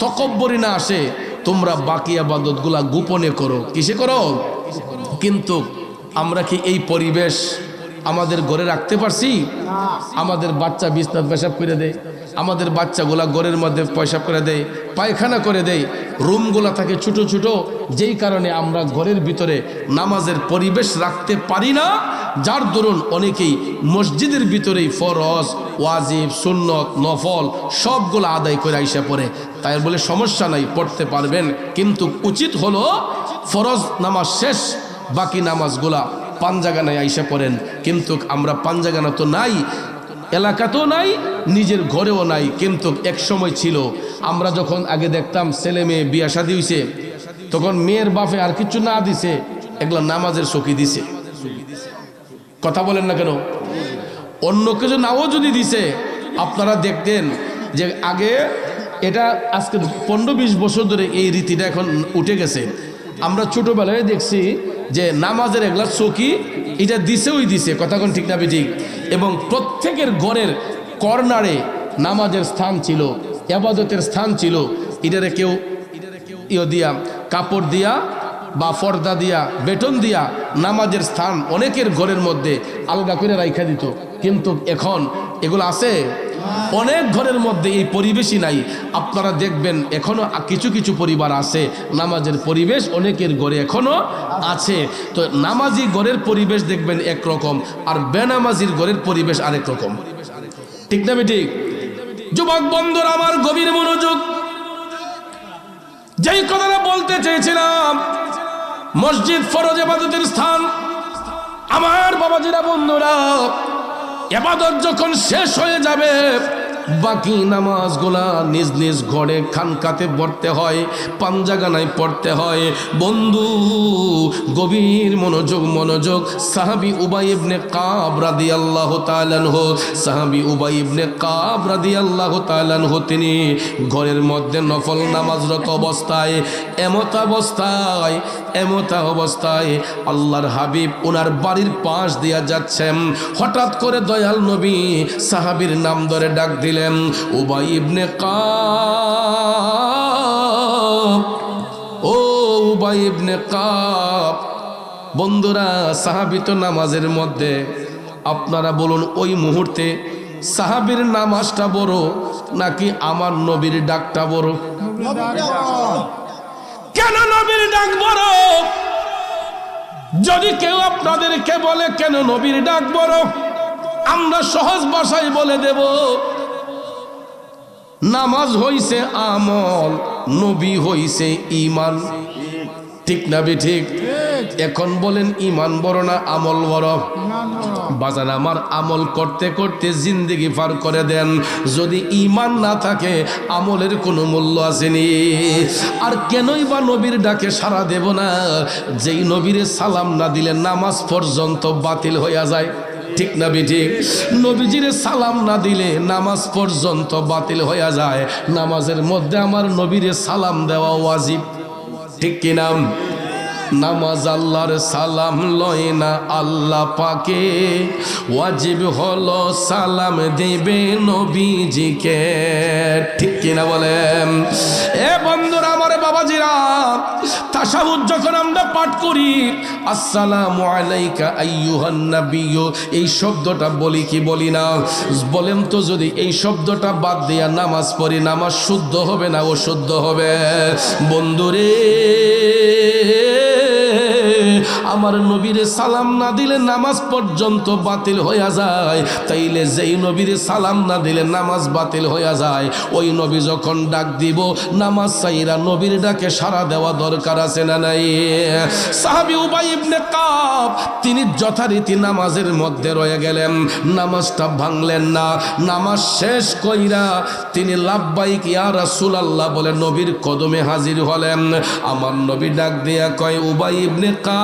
তকব্বরি না আসে, তোমরা বাকি ইবাদতগুলা গোপনে করো। কিসে করো? কিন্তু আমরা কি এই পরিবেশ আমাদের ঘরে রাখতে পারছি? আমাদের বাচ্চা বিছনাত পেশাব করে দেয়, আমাদের বাচ্চাগুলা ঘরের মধ্যে পেশাব করে দেয়, পায়খানা করে দেয়, রুমগুলা থাকে ছোট ছোট, যেই কারণে আমরা ঘরের ভিতরে নামাজের পরিবেশ রাখতে পারি না। যার দরুন অনেকেই মসজিদের ভিতরেই ফরজ, ওয়াজিব, সুন্নত, নফল সবগুলো আদায় করে আইসা পড়ে। তাই বলে সমস্যা নাই, পড়তে পারবেন, কিন্তু উচিত হলো ফরজ নামাজ শেষ বাকি নামাজগুলা পাঞ্জাগানায় আইসা পড়েন। কিন্তু আমরা পাঞ্জাগানা তো নাই, এলাকাতেও নাই, নিজের ঘরেও নাই। কিন্তু এক সময় ছিল, আমরা যখন আগে দেখতাম ছেলে মেয়ে বিয়া শাদী হইছে, তখন মেয়ের বাপে আর কিছু না দিছে, এগুলা নামাজের চকি দিছে। কথা বলেন না কেন? অন্য কিছু নাও যদি দিছে, আপনারা দেখতেন যে আগে, এটা আজকে 15-20 বছর ধরে এই রীতিটা এখন উঠে গেছে। আমরা ছোটবেলায় দেখছি যে নামাজের এগুলা চকি এটা দিছেই দিছে, কথা কোন ঠিক না ঠিক? এবং প্রত্যেকের ঘরের কর্নারে নামাজের স্থান ছিল, ইবাদতের স্থান ছিল। এটারে কেউ দিয়া কাপড় দিয়া বা পর্দা দিয়া, বেটন দিয়া নামাজের স্থান অনেকের ঘরের মধ্যে আলগা করে রাইখা দিত। কিন্তু এখন এগুলো আছে অনেক ঘরের মধ্যে, এই পরিবেশই নাই। আপনারা দেখবেন এখনো কিছু কিছু পরিবার আছে, নামাজের পরিবেশ অনেকের ঘরে এখনো আছে। তো নামাজি ঘরের পরিবেশ দেখবেন একরকম, আর বেনামাজির ঘরের পরিবেশ আরেক রকম। ঠিক না ঠিক? যুবক বন্ধুরা আমার, গভীর মনোযোগ। যেই কথাটা বলতে চেয়েছিলাম, মসজিদ ফরজ ইবাদতের স্থান। আমার বাবাজিরা, বন্ধুরা, ইবাদত যখন শেষ হয়ে যাবে, বাকি নামাজগুলা নিজ নিজ ঘরে খানকাতে পড়তে হয়, পাঞ্জাগানায় পড়তে হয়। বন্ধু, গভীর মনোযোগ, মনোযোগ। সাহাবী উবাই ইবনে কাব রাদিয়াল্লাহু তাআলা আনহু, সাহাবী উবাই ইবনে কাব রাদিয়াল্লাহু তাআলা আনহু, তিনি ঘরের মধ্যে নফল নামাজরত অবস্থায়, এমত অবস্থায় আল্লাহর হাবিব ওনার বাড়ির পাশ দিয়া যাচ্ছেন। হঠাৎ করে দয়াল নবী সাহাবীর নাম ধরে ডাক দিলেন, উবাই ইবনে কাব, ও উবাই ইবনে কাব। বন্ধুরা, সাহাবী তো নামাজের মধ্যে। আপনারা বলুন, ওই মুহূর্তে সাহাবীর নামাজটা বড় নাকি আমার নবীর ডাকটা বড়? কেন নবীর ডাক বড়? যদি কেউ আপনাদেরকে বলে কেন নবীর ডাক বড়, আমরা সহজ ভাষায় বলে দেব, নামাজ হইছে আমল, নবী হইছে ঈমান। ঠিক না ঠিক? এখন বলেন, ঈমান বড় না আমল বড়? বাজান আমার, আমল করতে করতে জিন্দেগি পার করে দেন, যদি ঈমান না থাকে আমলের কোনো মূল্য আসেনি। আর কেনই বা নবীর ডাকে সাড়া দেব না? যেই নবীরে সালাম না দিলে নামাজ পর্যন্ত বাতিল হইয়া যায়। ঠিক না ঠিক? নবীজিরে সালাম না দিলে নামাজ পর্যন্ত বাতিল হইয়া যায়। নামাজের মধ্যে আমার নবীরে সালাম দেওয়া ওয়াজিব। ঠিক কি না? নামাজ আল্লাহর সালাম লয় না আল্লাহ পাকে, ওয়াজিব হলো সালাম দিবে নবীজিকে। ঠিক কিনা বলেন? এ বন্ধুরা আমার, বাবাজিরা, তাশাহুদ যখন আমরা পাঠ করি, আসসালামু আলাইকা আইয়ুহান নাবিয়্যু, এই শব্দটা বলি কি বলি না? বলেন তো, যদি এই শব্দটা বাদ দিয়া নামাজ পড়ি, নামাজ শুদ্ধ হবে না অশুদ্ধ হবে? বন্ধুরে, আমার নবীরে সালাম না দিলে নামাজ পর্যন্ত বাতিল হইয়া যায়। তাইলে যেই নবীরে সালাম না দিলে নামাজ বাতিল হইয়া যায়, ওই নবী যখন ডাক দিব, নামাজ চাইরা নবীর ডাকে সাড়া দেওয়া দরকার আছে না নাই? সাহাবী উবাই ইবনে কাব, তিনি যথারীতি নামাজের মধ্যে রয়ে গেলেন, নামাজটা ভাঙলেন না। নামাজ শেষ কইরা তিনি লাব্বাইক ইয়া রাসূলুল্লাহ বলে নবীর কদমে হাজির হলেন। আমার নবী ডাক দিয়া কয়, উবাই ইবনে কাব,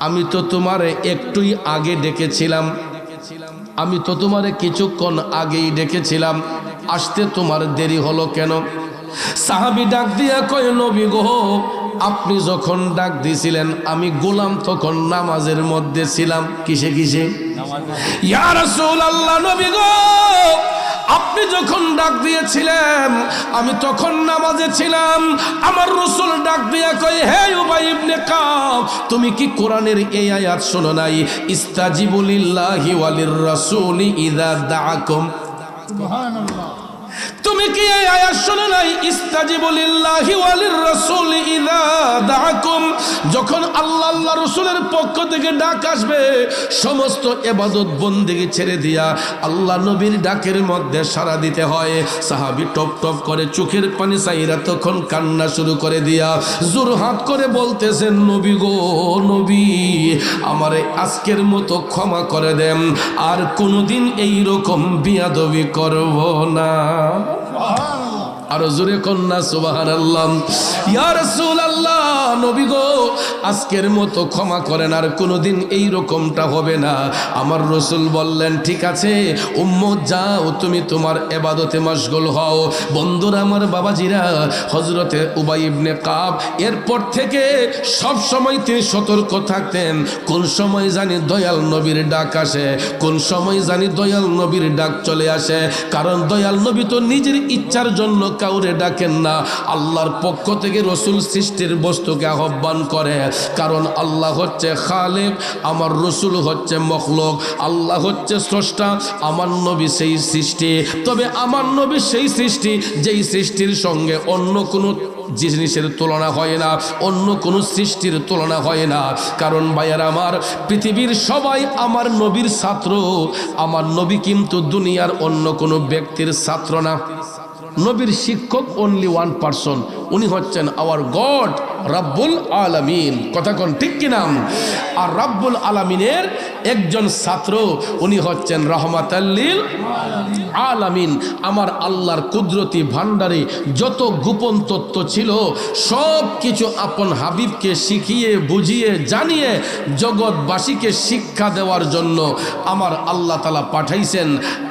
আমি তো তোমারে একটুই আগে ডেকেছিলাম, আমি তো তোমারে কিছুক্ষণ আগেই ডেকেছিলাম, আসতে তোমার দেরি হলো কেন? সাহাবী ডাক দিয়া কয় নবী গো, আপনি যখন ডাক দিছিলেন আমি গোলাম তখন নামাজের মধ্যে ছিলাম। কিসে কিসে? ইয়া রাসূলুল্লাহ, নবী গো আপনি যখন ডাক দিয়েছিলেন আমি তখন নামাজে ছিলাম। আমার রাসূল ডাক দিয়া কয়, হে উবাই ইবনে কাব, তুমি কি কোরআনের এই আয়াত শোনো নাই? ইস্তাজিবু লিল্লাহি ওয়ালির রাসূলি ইযা দাআকুম। সুবহানাল্লাহ। তুমি কি এই আয়াত শোনো নাই? ইস্তাজিবু লিল্লাহি ওয়ালির রাসূলি ইযা দাআকুম। যখন আল্লাহ আল্লাহ রাসূলের পক্ষ থেকে ডাক আসবে সমস্ত ইবাদত বন্দেগী ছেড়ে দিয়া আল্লাহ নবীর ডাকের মধ্যে সাড়া দিতে হয়। সাহাবী টপ টপ করে চোখের পানি চাইরা তখন কান্না শুরু করে দিয়া জোরহাত করে বলতেছেন, নবী গো নবী, আমারে আজকের মতো ক্ষমা করে দেন, আর কোনোদিন এই রকম বিয়াদবি করব না। আরো জোরে কন্যা সুবহানাল্লাহ। ইয়া রাসূলুল্লাহ, নবী গো আজকের মতো ক্ষমা করেন, আর কোনোদিন এই রকমটা হবে না। আমার রাসূল বললেন, ঠিক আছে উম্মত যাও, তুমি তোমার ইবাদতে মশগুল হও। বন্ধুরা আমার, বাবাজিরা, হযরতে উবাই ইবনে কাব এরপর থেকে সব সময় তিনি সতর্ক থাকতেন। কোন সময় জানি দয়াল নবীর ডাক আসে, কোন সময় জানি দয়াল নবীর ডাক চলে আসে। কারণ দয়াল নবী তো নিজের ইচ্ছার জন্য কাউরে ডাকেন না, আল্লাহর পক্ষ থেকে রাসূল সৃষ্টির বস্তুকে আহ্বান করে। কারণ আল্লাহ হচ্ছে খালিক, আমার রাসূল হচ্ছে মখলুক। আল্লাহ হচ্ছে স্রষ্টা, আমার নবী সেই সৃষ্টি। তবে আমার নবী সেই সৃষ্টি যেই সৃষ্টির সঙ্গে অন্য কোনো জিনিসের তুলনা হয় না, অন্য কোনো সৃষ্টির তুলনা হয় না। কারণ ভাইয়ার আমার, পৃথিবীর সবাই আমার নবীর ছাত্র। আমার নবী কিন্তু দুনিয়ার অন্য কোনো ব্যক্তির ছাত্র না। নবীর শিক্ষক অনলি ওয়ান পারসন, উনি হচ্ছেন আওয়ার গড রাব্বুল আলামিন। কথা কোন ঠিক কিনা? আর রাব্বুল আলামিনের একজন ছাত্র, উনি হচ্ছেন রাহমাতাল লিল আলামিন। আমার আল্লাহর কুদরতি ভান্ডারে যত গোপন তত্ত্ব ছিল সব কিছু আপন হাবিবকে শিখিয়ে বুঝিয়ে জানিয়ে জগৎবাসীকে শিক্ষা দেওয়ার জন্য আমার আল্লাহ তাআলা পাঠাইছেন।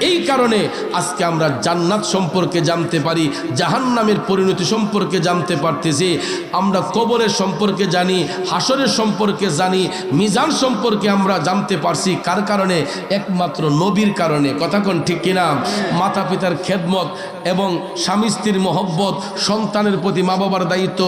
এই কারণে আজকে আমরা জান্নাত সম্পর্কে জানতে পারি, জাহান্নামের পরিণতি সম্পর্কে জানতে পারতেছি, আমরা কবরের সম্পর্কে জানি, হাসরের সম্পর্কে জানি, মিজান সম্পর্কে আমরা জানতে পারছি। কার কারণে? একমাত্র নবীর কারণে। কথা কোন ঠিক কিনা? মাতা পিতার খেদমত এবং স্বামী স্ত্রীর মহব্বত, সন্তানের প্রতি মা বাবার দায়িত্ব,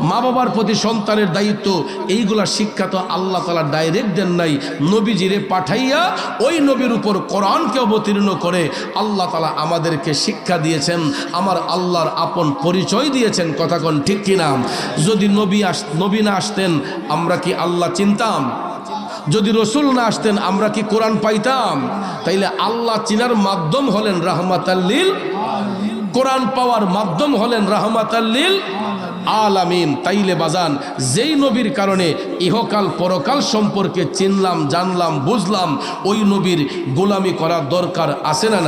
মা বাবার প্রতি সন্তানের দায়িত্ব, এইগুলা শিক্ষা তো আল্লাহ তাআলা ডাইরেক্ট দেন নাই, নবীজিরে পাঠাইয়া ওই নবীর উপর কোরআনকে অবতীর্ণ করে আল্লাহ তাআলা আমাদেরকে শিক্ষা দিয়েছেন, আমার আল্লাহর আপন পরিচয় দিয়েছেন। কথা কোন ঠিক কিনা? যদি নবী না আসতেন আমরা কি আল্লাহ চিনতাম? যদি রাসূল না আসতেন আমরা কি কোরআন পাইতাম? তাইলে আল্লাহ চিনার মাধ্যম হলেন রাহমাতাল লিল, কোরআন পাওয়ার মাধ্যম হলেন রাহমাতাল লিল আলামিন। তাইলে বাজান, যেই নবীর কারণে ইহকাল পরকাল সম্পর্কে চিনলাম, জানলাম, বুঝলাম, ওই নবীর গোলামি করার দরকার আছে না নাই?